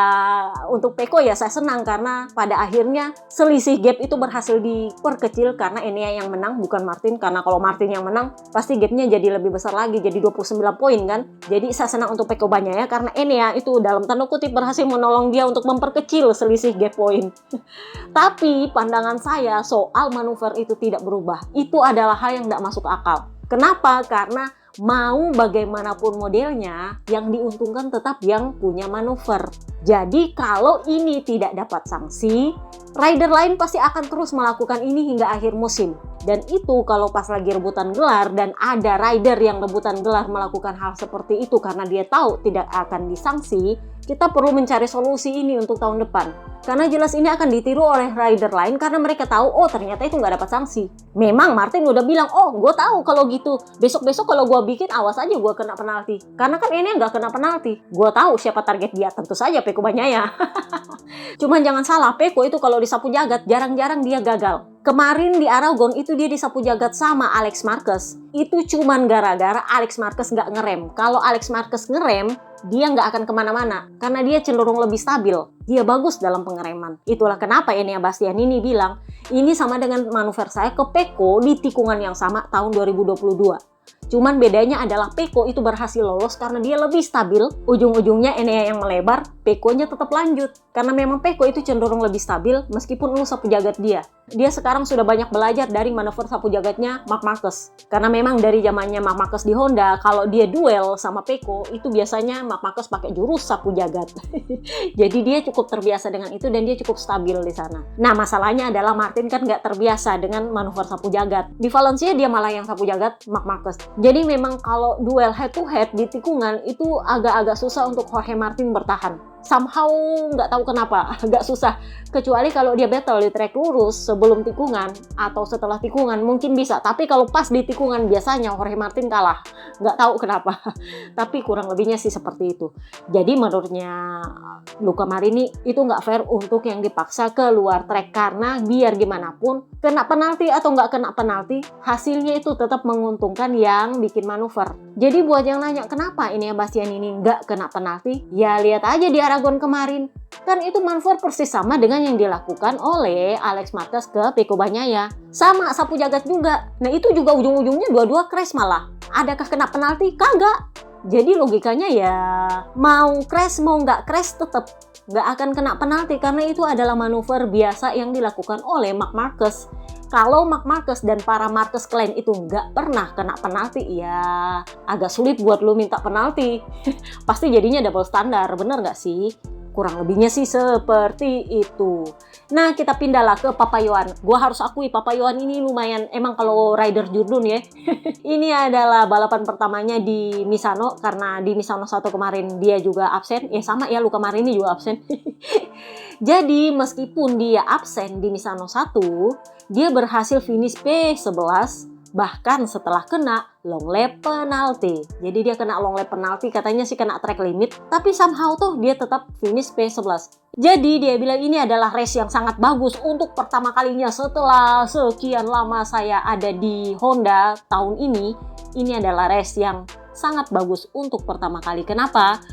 untuk Pecco ya saya senang karena pada akhirnya selisih gap itu berhasil diperkecil karena Enea yang menang bukan Martin. Karena kalau Martin yang menang pasti gapnya jadi lebih besar lagi, jadi 29 poin kan. Jadi saya senang untuk Pecco Bagnaia karena Enea itu dalam tanda kutip berhasil menolong dia untuk memperkecil selisih gap poin. Tapi pandangan saya soal manuver itu tidak berubah. Itu adalah hal yang tidak masuk akal. Kenapa? Karena mau bagaimanapun modelnya, yang diuntungkan tetap yang punya manuver. Jadi kalau ini tidak dapat sanksi, rider lain pasti akan terus melakukan ini hingga akhir musim. Dan itu kalau pas lagi rebutan gelar dan ada rider yang rebutan gelar melakukan hal seperti itu karena dia tahu tidak akan disanksi, kita perlu mencari solusi ini untuk tahun depan. Karena jelas ini akan ditiru oleh rider lain karena mereka tahu, oh ternyata itu nggak dapat sanksi. Memang Martin udah bilang, oh gue tahu kalau gitu. Besok-besok kalau gue bikin, awas aja gue kena penalti. Karena kan ini nggak kena penalti. Gue tahu siapa target dia, tentu saja Pecco Bagnaia. Cuman jangan salah, Pecco itu kalau disapu jagat, jarang-jarang dia gagal. Kemarin di Aragon itu dia disapu jagat sama Alex Marquez. Itu cuman gara-gara Alex Marquez nggak ngerem. Kalau Alex Marquez ngerem, dia nggak akan kemana-mana karena dia cenderung lebih stabil. Dia bagus dalam pengereman. Itulah kenapa Enea Bastianini bilang ini sama dengan manuver saya ke Pecco di tikungan yang sama tahun 2022. Cuman bedanya adalah Pecco itu berhasil lolos karena dia lebih stabil. Ujung-ujungnya Enea yang melebar, Pecco-nya tetap lanjut. Karena memang Pecco itu cenderung lebih stabil meskipun lu sapu jagat dia. Dia sekarang sudah banyak belajar dari manuver sapu jagatnya Marc Marquez. Karena memang dari zamannya Marc Marquez di Honda, kalau dia duel sama Pecco, itu biasanya Marc Marquez pakai jurus sapu jagat. Jadi dia cukup terbiasa dengan itu dan dia cukup stabil di sana. Nah masalahnya adalah Martin kan nggak terbiasa dengan manuver sapu jagat. Di Valencia dia malah yang sapu jagat Marc Marquez. Jadi memang kalau duel head to head di tikungan itu agak-agak susah untuk Jorge Martin bertahan. Somehow nggak tahu kenapa agak susah, kecuali kalau dia battle di trek lurus sebelum tikungan atau setelah tikungan mungkin bisa, tapi kalau pas di tikungan biasanya Jorge Martin kalah, nggak tahu kenapa. Tapi kurang lebihnya sih seperti itu. Jadi menurutnya Luca Marini itu nggak fair untuk yang dipaksa ke luar trek, karena biar gimana pun kena penalti atau nggak kena penalti, hasilnya itu tetap menguntungkan yang bikin manuver. Jadi buat yang nanya kenapa ini Bastianini nggak kena penalti, ya lihat aja di Aragon kemarin. Kan itu manuver persis sama dengan yang dilakukan oleh Alex Marquez ke Pecco Bagnaia. Sama sapu jagat juga. Nah itu juga ujung-ujungnya dua-dua crash malah. Adakah kena penalti? Kagak. Jadi logikanya ya mau crash mau nggak crash tetap nggak akan kena penalti karena itu adalah manuver biasa yang dilakukan oleh Marc Marquez. Kalau Marc Marquez dan para Marquez Clan itu nggak pernah kena penalti, ya agak sulit buat lu minta penalti. Pasti jadinya double standar, bener nggak sih? Kurang lebihnya sih seperti itu. Nah, kita pindahlah ke Papayuan. Gua harus akui Papayuan ini lumayan, emang kalau rider jurdun ya. Ini adalah balapan pertamanya di Misano, karena di Misano 1 kemarin dia juga absen. Ya sama ya, Luca Marini juga absen. Jadi, meskipun dia absen di Misano 1, dia berhasil finish P11, bahkan setelah kena long lap penalti. Jadi dia kena long lap penalti, katanya sih kena track limit, tapi somehow tuh dia tetap finish P11. Jadi dia bilang ini adalah race yang sangat bagus untuk pertama kalinya setelah sekian lama saya ada di Honda tahun ini. Ini adalah race yang sangat bagus untuk pertama kali. Kenapa?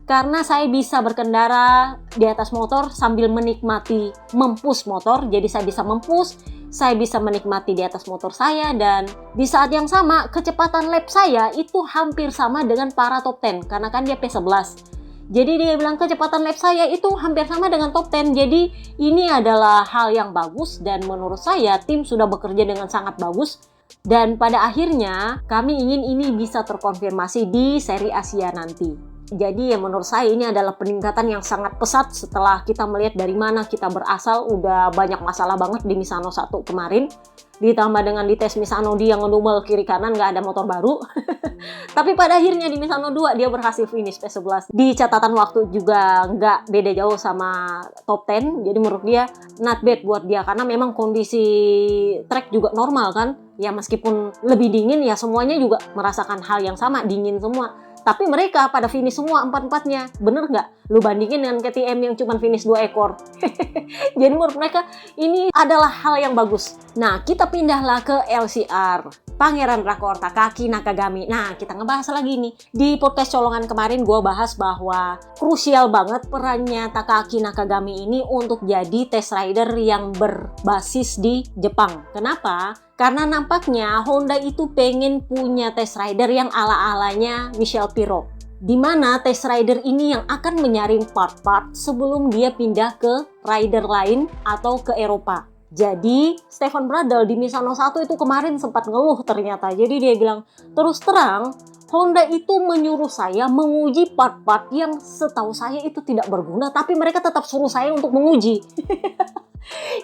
Karena saya bisa berkendara di atas motor sambil menikmati mempush motor. Jadi saya bisa mempush, saya bisa menikmati di atas motor saya, dan di saat yang sama kecepatan lap saya itu hampir sama dengan para top 10 karena kan dia P11. Jadi dia bilang kecepatan lap saya itu hampir sama dengan top 10. Jadi ini adalah hal yang bagus dan menurut saya tim sudah bekerja dengan sangat bagus. Dan pada akhirnya kami ingin ini bisa terkonfirmasi di seri Asia nanti. Jadi ya menurut saya ini adalah peningkatan yang sangat pesat setelah kita melihat dari mana kita berasal. Udah banyak masalah banget di Misano 1 kemarin. Ditambah dengan di tes Misano dia ngedumel kiri kanan, nggak ada motor baru. Tapi pada akhirnya di Misano 2 dia berhasil finish P11. Di catatan waktu juga nggak beda jauh sama top 10. Jadi menurut dia not bad buat dia. Karena memang kondisi track juga normal kan. Ya meskipun lebih dingin ya semuanya juga merasakan hal yang sama, dingin semua. Tapi mereka pada finish semua empat-empatnya. Bener nggak? Lu bandingin dengan KTM yang cuma finish 2 ekor. Jadi menurut mereka ini adalah hal yang bagus. Nah, kita pindahlah ke LCR. Pangeran Rakor Takaki Nakagami. Nah, kita ngebahas lagi nih. Di podcast colongan kemarin gue bahas bahwa krusial banget perannya Takaki Nakagami ini untuk jadi test rider yang berbasis di Jepang. Kenapa? Karena nampaknya Honda itu pengen punya test rider yang ala-alanya Michel Pirot. Di mana test rider ini yang akan menyaring part-part sebelum dia pindah ke rider lain atau ke Eropa. Jadi Stefan Bradl di Misano 1 itu kemarin sempat ngeluh ternyata. Jadi dia bilang, terus terang Honda itu menyuruh saya menguji part-part yang setahu saya itu tidak berguna, tapi mereka tetap suruh saya untuk menguji.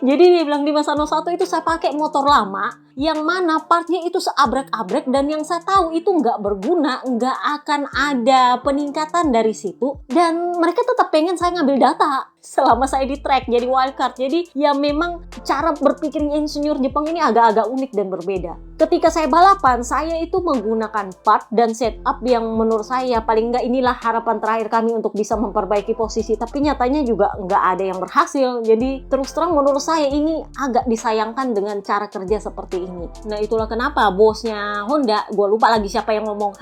Jadi dia bilang di Misano 1 itu saya pakai motor lama yang mana partnya itu seabrek-abrek dan yang saya tahu itu nggak berguna, nggak akan ada peningkatan dari situ, dan mereka tetap pengen saya ngambil data selama saya di track jadi wildcard. Jadi ya memang cara berpikirnya insinyur Jepang ini agak-agak unik dan berbeda. Ketika saya balapan, saya itu menggunakan part dan setup yang menurut saya paling nggak inilah harapan terakhir kami untuk bisa memperbaiki posisi, tapi nyatanya juga nggak ada yang berhasil. Jadi terus terang menurut saya ini agak disayangkan dengan cara kerja seperti ini. Nah itulah kenapa bosnya Honda, gue lupa lagi siapa yang ngomong,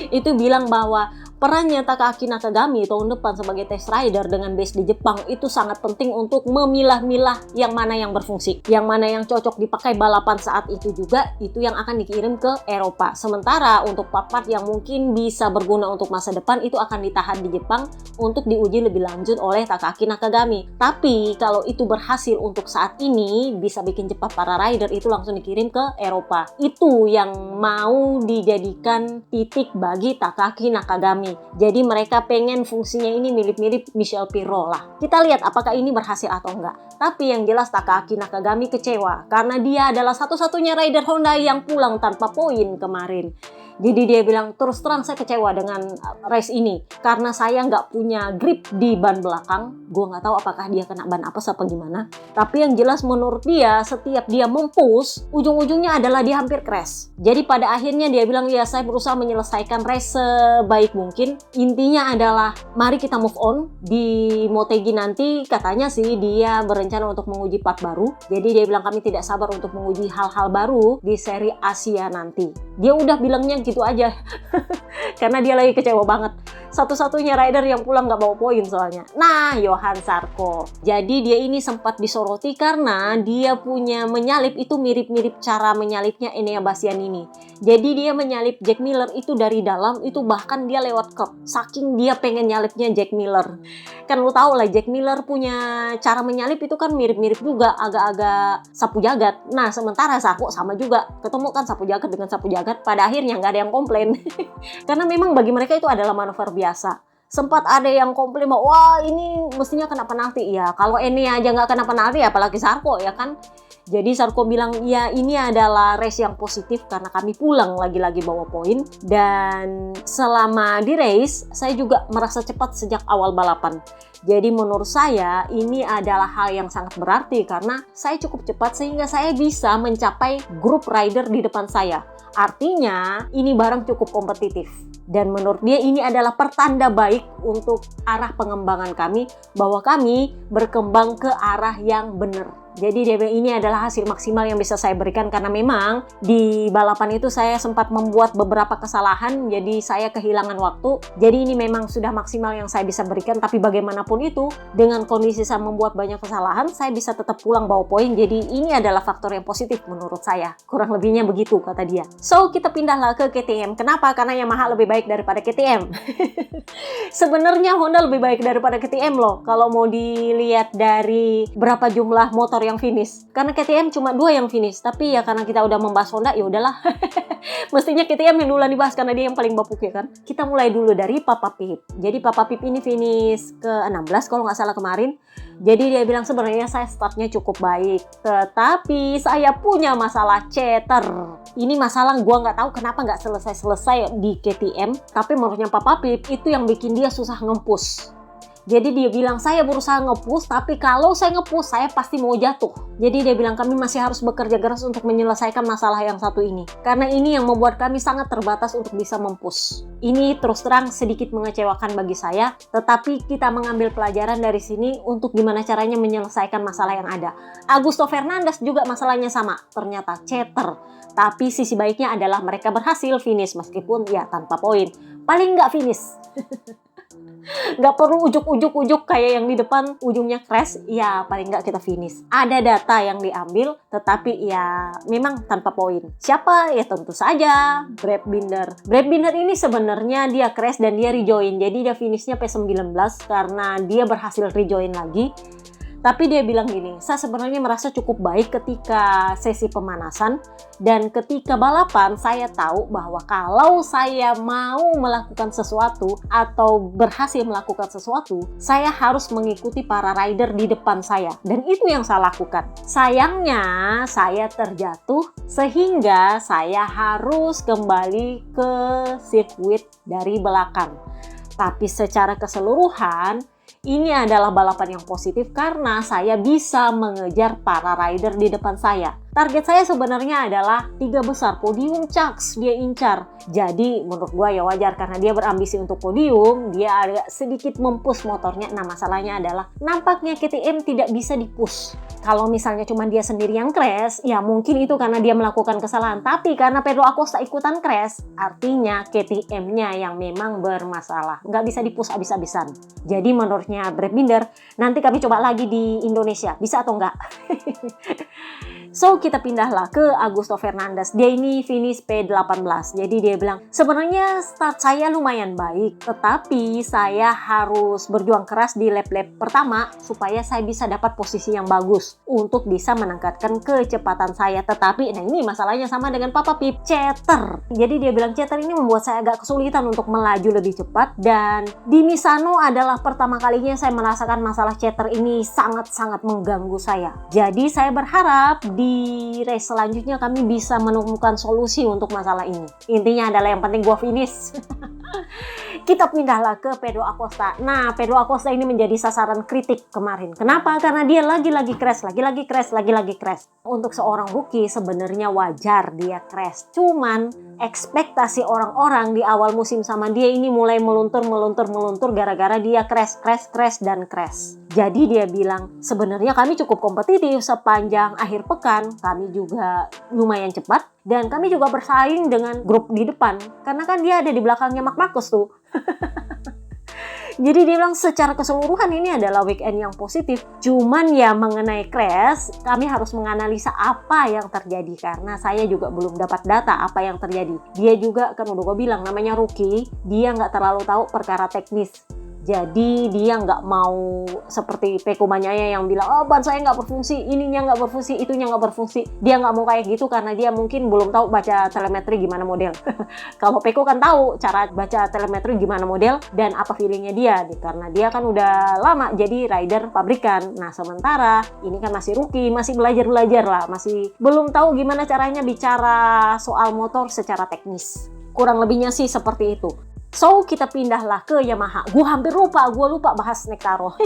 itu bilang bahwa perannya Takaki Nakagami tahun depan sebagai test rider dengan base di Jepang itu sangat penting untuk memilah-milah yang mana yang berfungsi, yang mana yang cocok dipakai balapan saat itu juga, itu yang akan dikirim ke Eropa. Sementara untuk part-part yang mungkin bisa berguna untuk masa depan itu akan ditahan di Jepang untuk diuji lebih lanjut oleh Takaki Nakagami. Tapi kalau itu berhasil untuk saat ini bisa bikin cepat para rider itu langsung dikirim ke Eropa. Itu yang mau dijadikan titik bagi Takaki Nakagami. Jadi mereka pengen fungsinya ini mirip-mirip Michel Pirot lah. Kita lihat apakah ini berhasil atau enggak. Tapi yang jelas Takaki Nakagami kecewa karena dia adalah satu-satunya rider Honda yang pulang tanpa poin kemarin. Jadi dia bilang, terus terang saya kecewa dengan race ini karena saya nggak punya grip di ban belakang. Gue nggak tahu apakah dia kena ban apes apa gimana. Tapi yang jelas menurut dia setiap dia mempush, ujung-ujungnya adalah dia hampir crash. Jadi pada akhirnya dia bilang, ya saya berusaha menyelesaikan race sebaik mungkin. Intinya adalah mari kita move on. Di Motegi nanti katanya sih dia berencana untuk menguji part baru. Jadi dia bilang kami tidak sabar untuk menguji hal-hal baru di seri Asia nanti. Dia udah bilangnya gitu aja. Karena dia lagi kecewa banget. Satu-satunya rider yang pulang nggak bawa poin soalnya. Nah, Johan Zarco. Jadi dia ini sempat disoroti karena dia punya menyalip itu mirip-mirip cara menyalipnya Enea Bastianini. Jadi dia menyalip Jack Miller itu dari dalam, itu bahkan dia lewat curb. Saking dia pengen nyalipnya Jack Miller. Kan lu tau lah Jack Miller punya cara menyalip itu kan mirip-mirip juga, agak-agak sapu jagat. Nah, sementara Zarco sama juga. Ketemu kan sapu jagat dengan sapu jagat, pada akhirnya nggak ada yang komplain. Karena memang bagi mereka itu adalah manuver biasa. Sempat ada yang komplain bahwa wah ini mestinya kena penalti. Ya kalau ini aja nggak kena penalti apalagi Zarco ya kan. Jadi Zarco bilang ya ini adalah race yang positif karena kami pulang lagi-lagi bawa poin. Dan selama di race saya juga merasa cepat sejak awal balapan. Jadi menurut saya ini adalah hal yang sangat berarti karena saya cukup cepat sehingga saya bisa mencapai grup rider di depan saya. Artinya ini barang cukup kompetitif. Dan menurut dia ini adalah pertanda baik untuk arah pengembangan kami bahwa kami berkembang ke arah yang benar. Jadi dia bilang ini adalah hasil maksimal yang bisa saya berikan karena memang di balapan itu saya sempat membuat beberapa kesalahan jadi saya kehilangan waktu. Jadi ini memang sudah maksimal yang saya bisa berikan tapi bagaimanapun itu dengan kondisi saya membuat banyak kesalahan saya bisa tetap pulang bawa poin. Jadi ini adalah faktor yang positif menurut saya. Kurang lebihnya begitu kata dia. So kita pindahlah ke KTM. Kenapa? Karena Yamaha lebih baik daripada KTM. Sebenarnya Honda lebih baik daripada KTM loh kalau mau dilihat dari berapa jumlah motor yang finish. Karena KTM cuma 2 yang finish, tapi ya karena kita udah membahas Honda ya udahlah. Mestinya KTM yang duluan dibahas karena dia yang paling bapuk ya kan. Kita mulai dulu dari Papa Pip. Jadi Papa Pip ini finish ke-16 kalau nggak salah kemarin. Jadi dia bilang sebenarnya saya startnya cukup baik, tetapi saya punya masalah cheater. Ini masalah gua nggak tahu kenapa nggak selesai di KTM, tapi menurutnya Papa Pip itu yang bikin dia susah nge-push. Jadi dia bilang saya berusaha nge-push tapi kalau saya nge-push saya pasti mau jatuh. Jadi dia bilang kami masih harus bekerja keras untuk menyelesaikan masalah yang satu ini. Karena ini yang membuat kami sangat terbatas untuk bisa mem-push. Ini terus terang sedikit mengecewakan bagi saya, tetapi kita mengambil pelajaran dari sini untuk gimana caranya menyelesaikan masalah yang ada. Augusto Fernandes juga masalahnya sama, ternyata cheater. Tapi sisi baiknya adalah mereka berhasil finish meskipun ya tanpa poin. Paling nggak finish. Nggak perlu ujuk-ujuk kayak yang di depan ujungnya crash, ya paling nggak kita finish. Ada data yang diambil, tetapi ya memang tanpa poin. Siapa? Ya tentu saja Brad Binder. Brad Binder ini sebenarnya dia crash dan dia rejoin, jadi dia finishnya P19 karena dia berhasil rejoin lagi. Tapi dia bilang gini, saya sebenarnya merasa cukup baik ketika sesi pemanasan dan ketika balapan saya tahu bahwa kalau saya mau melakukan sesuatu atau berhasil melakukan sesuatu, saya harus mengikuti para rider di depan saya dan itu yang saya lakukan. Sayangnya saya terjatuh sehingga saya harus kembali ke sirkuit dari belakang. Tapi secara keseluruhan ini adalah balapan yang positif karena saya bisa mengejar para rider di depan saya. Target saya sebenarnya adalah 3 besar, podium caks dia incar. Jadi menurut gue ya wajar karena dia berambisi untuk podium, dia agak sedikit mempush motornya. Nah masalahnya adalah nampaknya KTM tidak bisa dipush. Kalau misalnya cuma dia sendiri yang crash, ya mungkin itu karena dia melakukan kesalahan. Tapi karena Pedro Acosta ikutan crash, artinya KTM-nya yang memang bermasalah. Nggak bisa dipush abis-abisan. Jadi menurutnya Brad Binder, nanti kami coba lagi di Indonesia. Bisa atau enggak? So kita pindahlah ke Augusto Fernandes. Dia ini finish P18. Jadi dia bilang sebenarnya start saya lumayan baik, tetapi saya harus berjuang keras di lap-lap pertama supaya saya bisa dapat posisi yang bagus untuk bisa meningkatkan kecepatan saya. Tetapi nah ini masalahnya sama dengan Papa Pip, cheater. Jadi dia bilang cheater ini membuat saya agak kesulitan untuk melaju lebih cepat dan di Misano adalah pertama kalinya saya merasakan masalah cheater ini sangat-sangat mengganggu saya. Jadi saya berharap di race selanjutnya kami bisa menemukan solusi untuk masalah ini. Intinya adalah yang penting gua finish. Kita pindahlah ke Pedro Acosta. Nah, Pedro Acosta ini menjadi sasaran kritik kemarin. Kenapa? Karena dia lagi-lagi crash. Untuk seorang rookie sebenarnya wajar dia crash. Cuman ekspektasi orang-orang di awal musim sama dia ini mulai meluntur gara-gara dia crash. Jadi dia bilang, sebenarnya kami cukup kompetitif sepanjang akhir pekan, kami juga lumayan cepat, dan kami juga bersaing dengan grup di depan, karena kan dia ada di belakangnya Marc Marquez tuh. Jadi dia bilang secara keseluruhan ini adalah weekend yang positif. Cuman ya mengenai crash, kami harus menganalisa apa yang terjadi. Karena saya juga belum dapat data apa yang terjadi. Dia juga kan udah gue bilang namanya rookie, dia nggak terlalu tahu perkara teknis. Jadi dia nggak mau seperti Peko Bagnaia yang bilang, oh ban saya nggak berfungsi, ininya nggak berfungsi, itunya nggak berfungsi. Dia nggak mau kayak gitu karena dia mungkin belum tahu baca telemetri gimana model. Kalau Peko kan tahu cara baca telemetri gimana model dan apa feelingnya dia. Karena dia kan udah lama jadi rider pabrikan. Nah sementara ini kan masih rookie, masih belajar lah, masih belum tahu gimana caranya bicara soal motor secara teknis. Kurang lebihnya sih seperti itu. So, kita pindahlah ke Yamaha. Gue lupa bahas Snektaro.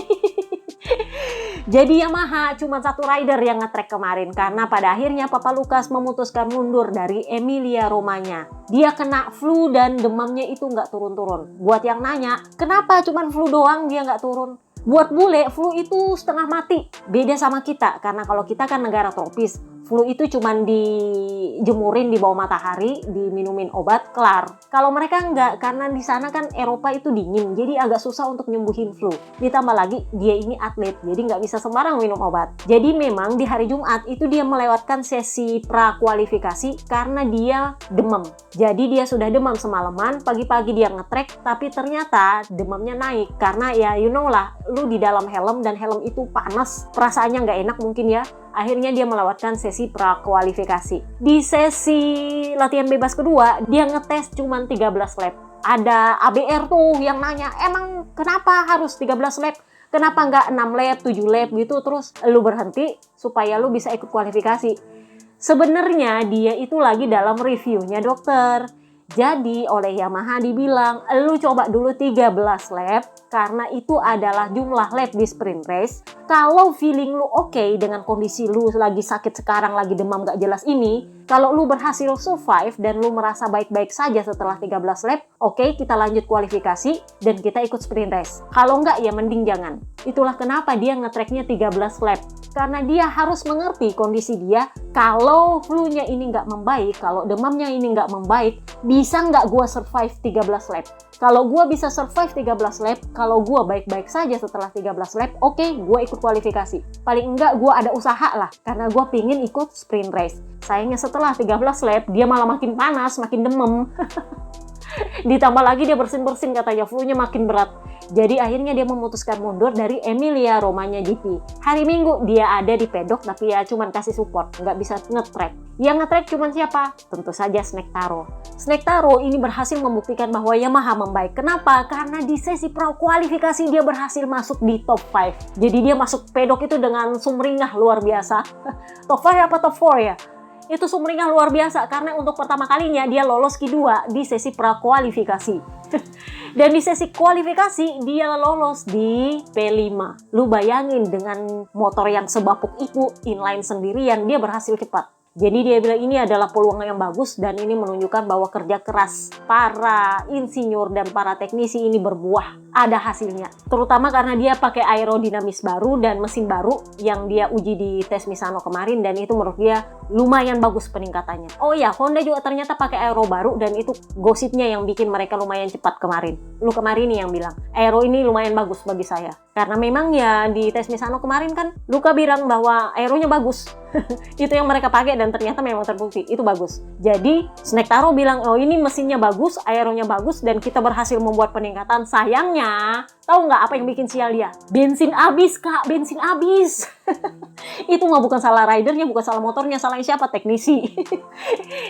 Jadi Yamaha cuma satu rider yang nge-track kemarin. Karena pada akhirnya Papa Lukas memutuskan mundur dari Emilia Romagna. Dia kena flu dan demamnya itu nggak turun-turun. Buat yang nanya, kenapa cuma flu doang dia nggak turun? Buat bule, flu itu setengah mati. Beda sama kita, karena kalau kita kan negara tropis. Flu itu cuman dijemurin di bawah matahari, diminumin obat, kelar. Kalau mereka enggak, karena di sana kan Eropa itu dingin, jadi agak susah untuk nyembuhin flu. Ditambah lagi, dia ini atlet, jadi nggak bisa sembarang minum obat. Jadi memang di hari Jumat itu dia melewatkan sesi pra-kualifikasi karena dia demam. Jadi dia sudah demam semalaman, pagi-pagi dia nge-track, tapi ternyata demamnya naik. Karena ya you know lah, lu di dalam helm dan helm itu panas, perasaannya nggak enak mungkin ya. Akhirnya dia melewatkan sesi pra-kualifikasi. Di sesi latihan bebas kedua, dia ngetes cuma 13 lap. Ada ABR tuh yang nanya, emang kenapa harus 13 lap? Kenapa nggak 6 lap, 7 lap gitu, terus lu berhenti supaya lu bisa ikut kualifikasi? Sebenarnya dia itu lagi dalam reviewnya dokter. Jadi oleh Yamaha dibilang, lu coba dulu 13 lap karena itu adalah jumlah lap di sprint race. Kalau feeling lu oke dengan kondisi lu lagi sakit sekarang, lagi demam gak jelas ini, kalau lu berhasil survive dan lu merasa baik-baik saja setelah 13 lap, oke, kita lanjut kualifikasi dan kita ikut sprint race. Kalau enggak ya mending jangan. Itulah kenapa dia nge-tracknya 13 lap. Karena dia harus mengerti kondisi dia, kalau flu-nya ini nggak membaik, kalau demamnya ini nggak membaik, bisa nggak gue survive 13 lap? Kalau gue bisa survive 13 lap, kalau gue baik-baik saja setelah 13 lap, oke, gue ikut kualifikasi. Paling enggak gue ada usaha lah, karena gue pingin ikut sprint race. Sayangnya setelah 13 lap, dia malah makin panas, makin demam. Ditambah lagi dia bersin-bersin katanya, flu-nya makin berat. Jadi akhirnya dia memutuskan mundur dari Emilia Romagna GP. Hari Minggu dia ada di pedok tapi ya cuman kasih support, nggak bisa nge-track. Yang nge-track cuman siapa? Tentu saja Snektaro. Snektaro ini berhasil membuktikan bahwa Yamaha membaik. Kenapa? Karena di sesi kualifikasi dia berhasil masuk di top 5. Jadi dia masuk pedok itu dengan sumringah luar biasa. Top 5 apa top 4 ya? Itu sumringah luar biasa karena untuk pertama kalinya dia lolos Q2 di sesi prakualifikasi. Dan di sesi kualifikasi dia lolos di P5. Lu bayangin dengan motor yang sebapuk itu, inline sendirian, dia berhasil cepat. Jadi dia bilang ini adalah peluang yang bagus dan ini menunjukkan bahwa kerja keras para insinyur dan para teknisi ini berbuah, ada hasilnya. Terutama karena dia pakai aerodinamis baru dan mesin baru yang dia uji di tes Misano kemarin dan itu menurut dia lumayan bagus peningkatannya. Oh ya, Honda juga ternyata pakai aero baru dan itu gosipnya yang bikin mereka lumayan cepat kemarin. Lu kemarin nih yang bilang, aero ini lumayan bagus bagi saya. Karena memang ya di tes Misano kemarin kan Luca bilang bahwa aeronya bagus. Itu yang mereka pakai dan ternyata memang terbukti itu bagus. Jadi Snektaro bilang, oh ini mesinnya bagus, aeronya bagus dan kita berhasil membuat peningkatan. Sayangnya, tahu nggak apa yang bikin sial dia? Bensin habis kak, bensin habis. Itu mah bukan salah ridernya, bukan salah motornya, salahnya siapa? Teknisi.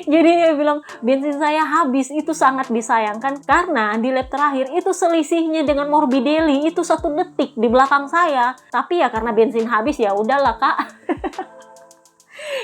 Jadi dia bilang bensin saya habis, itu sangat disayangkan karena di lap terakhir itu selisihnya dengan Morbidelli itu 1 detik di belakang saya. Tapi ya karena bensin habis ya udahlah kak.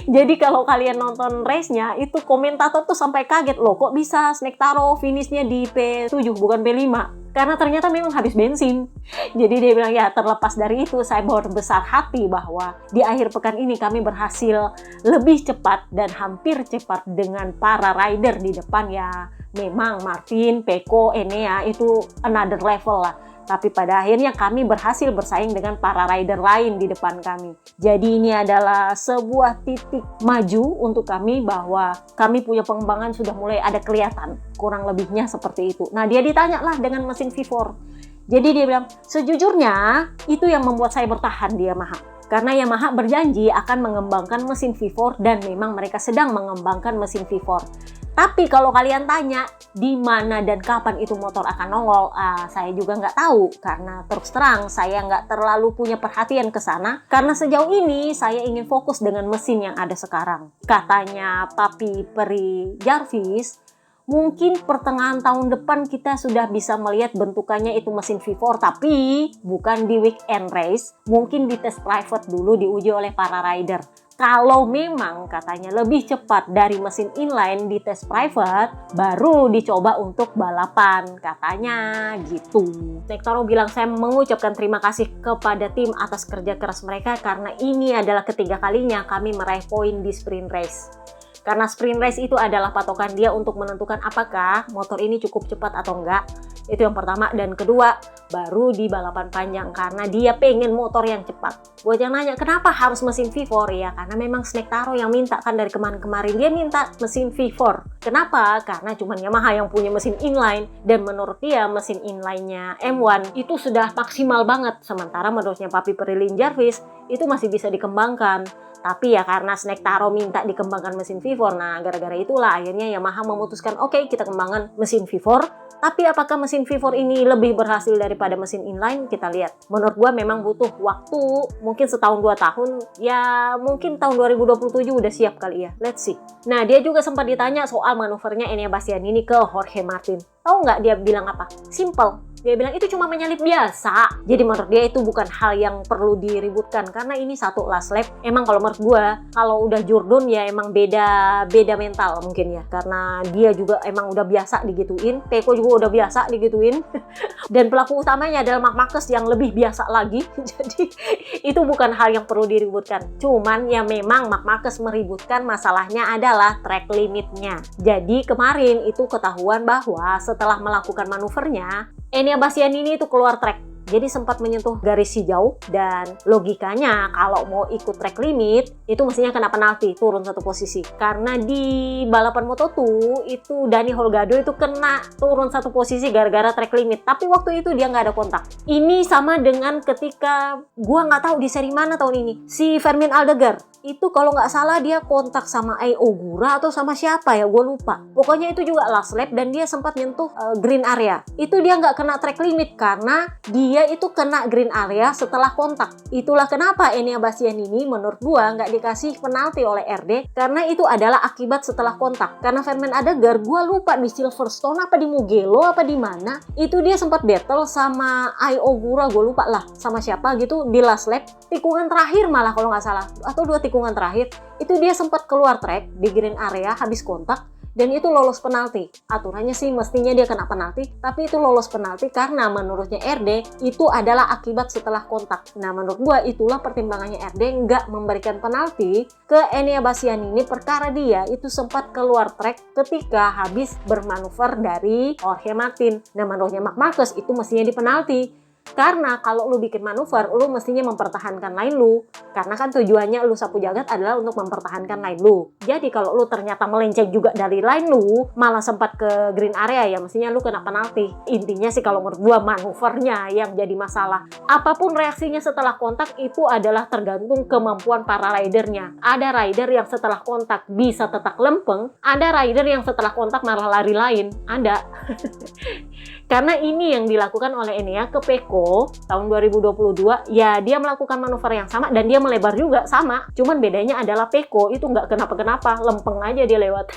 Jadi kalau kalian nonton race-nya, itu komentator tuh sampai kaget loh, kok bisa Snektaro finishnya di P7 bukan P5. karena ternyata memang habis bensin. Jadi dia bilang ya terlepas dari itu saya berbesar hati bahwa di akhir pekan ini kami berhasil lebih cepat dan hampir cepat dengan para rider di depan ya. Memang Martin, Pecco, Enea itu another level lah. Tapi pada akhirnya kami berhasil bersaing dengan para rider lain di depan kami. Jadi ini adalah sebuah titik maju untuk kami bahwa kami punya pengembangan sudah mulai ada kelihatan. Kurang lebihnya seperti itu. Nah dia ditanya lah dengan mesin V4. Jadi dia bilang, sejujurnya itu yang membuat saya bertahan di Yamaha. Karena Yamaha berjanji akan mengembangkan mesin V4 dan memang mereka sedang mengembangkan mesin V4. Tapi kalau kalian tanya di mana dan kapan itu motor akan nongol, saya juga nggak tahu karena terus terang saya nggak terlalu punya perhatian ke sana karena sejauh ini saya ingin fokus dengan mesin yang ada sekarang. Katanya Papi Peri Jarvis, mungkin pertengahan tahun depan kita sudah bisa melihat bentukannya itu mesin V4 tapi bukan di weekend race, mungkin di test private dulu diuji oleh para rider. Kalau memang katanya lebih cepat dari mesin inline di tes private, baru dicoba untuk balapan, katanya gitu. Snectaro bilang saya mengucapkan terima kasih kepada tim atas kerja keras mereka karena ini adalah ketiga kalinya kami meraih poin di sprint race. Karena sprint race itu adalah patokan dia untuk menentukan apakah motor ini cukup cepat atau enggak. Itu yang pertama. Dan kedua, baru di balapan panjang karena dia pengen motor yang cepat. Buat yang nanya kenapa harus mesin V4, ya karena memang Snectaro yang minta kan dari kemarin-kemarin dia minta mesin V4. Kenapa? Karena cuma Yamaha yang punya mesin inline dan menurut dia mesin inline-nya M1 itu sudah maksimal banget. Sementara menurutnya Papi Perilin Jarvis itu masih bisa dikembangkan. Tapi ya karena Snectaro minta dikembangkan mesin V4, nah gara-gara itulah akhirnya Yamaha memutuskan oke, kita kembangkan mesin V4. Tapi apakah mesin V4 ini lebih berhasil daripada mesin inline? Kita lihat. Menurut gua memang butuh waktu, mungkin setahun 2 tahun, ya mungkin tahun 2027 udah siap kali ya. Let's see. Nah dia juga sempat ditanya soal manuvernya Enea Bastianini ke Jorge Martin. Tahu nggak dia bilang apa? Simple. Dia bilang itu cuma menyalip biasa. Jadi menurut dia itu bukan hal yang perlu diributkan karena ini satu last lap. Emang kalau menurut gue, kalau udah Jordan ya emang beda mental mungkin ya. Karena dia juga emang udah biasa digituin. Pecco juga udah biasa digituin. Dan pelaku utamanya adalah Marc Marquez yang lebih biasa lagi. Jadi itu bukan hal yang perlu diributkan. Cuman ya memang Marc Marquez meributkan masalahnya adalah track limitnya. Jadi kemarin itu ketahuan bahwa setelah melakukan manuvernya, Enea Bastianini itu keluar track. Jadi sempat menyentuh garis hijau dan logikanya kalau mau ikut track limit itu mestinya kena penalti, turun satu posisi. Karena di balapan Moto2 itu Dani Holgado itu kena turun satu posisi gara-gara track limit. Tapi waktu itu dia nggak ada kontak. Ini sama dengan ketika gua nggak tahu di seri mana tahun ini si Fermin Aldegar itu kalau nggak salah dia kontak sama Ai Ogura atau sama siapa ya, gue lupa. Pokoknya itu juga last lap dan dia sempat nyentuh green area. Itu dia nggak kena track limit karena dia itu kena green area setelah kontak. Itulah kenapa Enea Bastianini menurut gue nggak dikasih penalti oleh RD karena itu adalah akibat setelah kontak. Karena Fermin Aldegar gue lupa di Silverstone apa di Mugello apa di mana itu dia sempat battle sama Ai Ogura, gue lupa lah sama siapa gitu di last lap tikungan terakhir malah kalau nggak salah atau 2 tikungan terakhir itu dia sempat keluar track di green area habis kontak dan itu lolos penalti. Aturannya sih mestinya dia kena penalti, tapi itu lolos penalti karena menurutnya RD itu adalah akibat setelah kontak. Nah menurut gua itulah pertimbangannya RD nggak memberikan penalti ke Enea Bastianini perkara dia itu sempat keluar track ketika habis bermanuver dari Jorge Martin. Nah menurutnya Marc Marquez itu mestinya dipenalti. Karena kalau lu bikin manuver, lu mestinya mempertahankan line lu. Karena kan tujuannya lu sapu jagat adalah untuk mempertahankan line lu. Jadi kalau lu ternyata melenceng juga dari line lu, malah sempat ke green area ya mestinya lu kena penalti. Intinya sih kalau menurut gua manuvernya yang jadi masalah. Apapun reaksinya setelah kontak itu adalah tergantung kemampuan para ridernya. Ada rider yang setelah kontak bisa tetap lempeng, ada rider yang setelah kontak malah lari lain. Ada. Karena ini yang dilakukan oleh Enea ke Pecco tahun 2022, ya dia melakukan manuver yang sama dan dia melebar juga sama. Cuman bedanya adalah Pecco itu nggak kenapa-kenapa, lempeng aja dia lewat.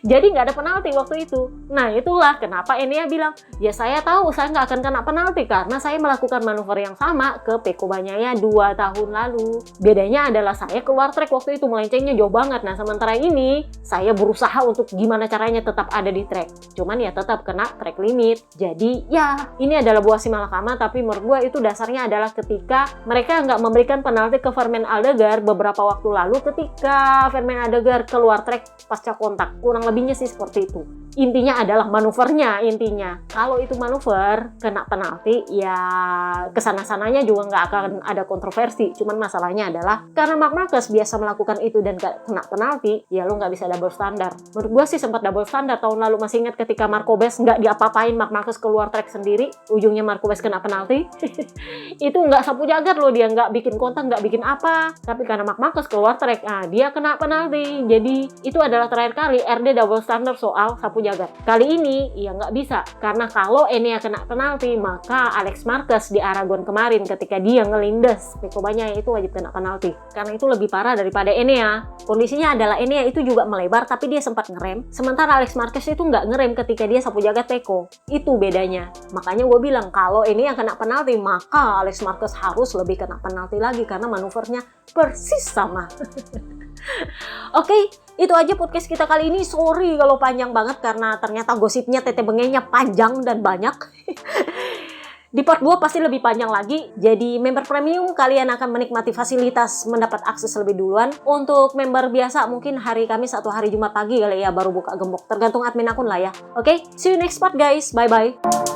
Jadi nggak ada penalti waktu itu. Nah itulah kenapa Enea bilang, ya saya tahu saya nggak akan kena penalti karena saya melakukan manuver yang sama ke Pecco Bagnaia 2 tahun lalu. Bedanya adalah saya keluar track waktu itu melencengnya jauh banget. Nah sementara ini saya berusaha untuk gimana caranya tetap ada di track. Cuman ya tetap kena track limit. Jadi ya ini adalah buah simalakama, tapi menurut gue itu dasarnya adalah ketika mereka nggak memberikan penalti ke Vermaelen Aldegar beberapa waktu lalu ketika Vermaelen Aldegar keluar track pasca kontak. Kurang lebihnya sih seperti itu. Intinya adalah manuvernya intinya. Kalau itu manuver kena penalti ya kesana-sananya juga nggak akan ada kontroversi. Cuman masalahnya adalah karena Marc Marquez biasa melakukan itu dan gak kena penalti, ya lo nggak bisa double standar. Menurut gue sih sempat double standar tahun lalu. Masih ingat ketika Marco Bez nggak diapa-apain, Marc Marquez keluar track sendiri, ujungnya Marco Bez kena penalti. Itu nggak sapu jagat loh, dia nggak bikin kontak, nggak bikin apa. Tapi karena Marc Marquez keluar track, dia kena penalti. Jadi itu adalah terakhir kali RD double standar soal sapu jagat. Kali ini ya nggak bisa, karena kalau Enea kena penalti maka Alex Marquez di Aragon kemarin ketika dia ngelindes Pecco Bagnaia itu wajib kena penalti, karena itu lebih parah daripada Enea. Kondisinya adalah Enea itu juga melebar tapi dia sempat ngerem, sementara Alex Marquez itu nggak ngerem ketika dia sapu jagat Pecco. Itu bedanya. Makanya gue bilang kalau Enea kena penalti maka Alex Marquez harus lebih kena penalti lagi karena manuvernya persis sama. Oke, itu aja podcast kita kali ini. Sorry kalau panjang banget karena ternyata gosipnya tete bengenya panjang dan banyak. Di part 2 pasti lebih panjang lagi. Jadi member premium kalian akan menikmati fasilitas mendapat akses lebih duluan. Untuk member biasa mungkin hari Kamis atau hari Jumat pagi kali ya baru buka gembok. Tergantung admin akun lah ya. Oke, see you next part guys. Bye bye.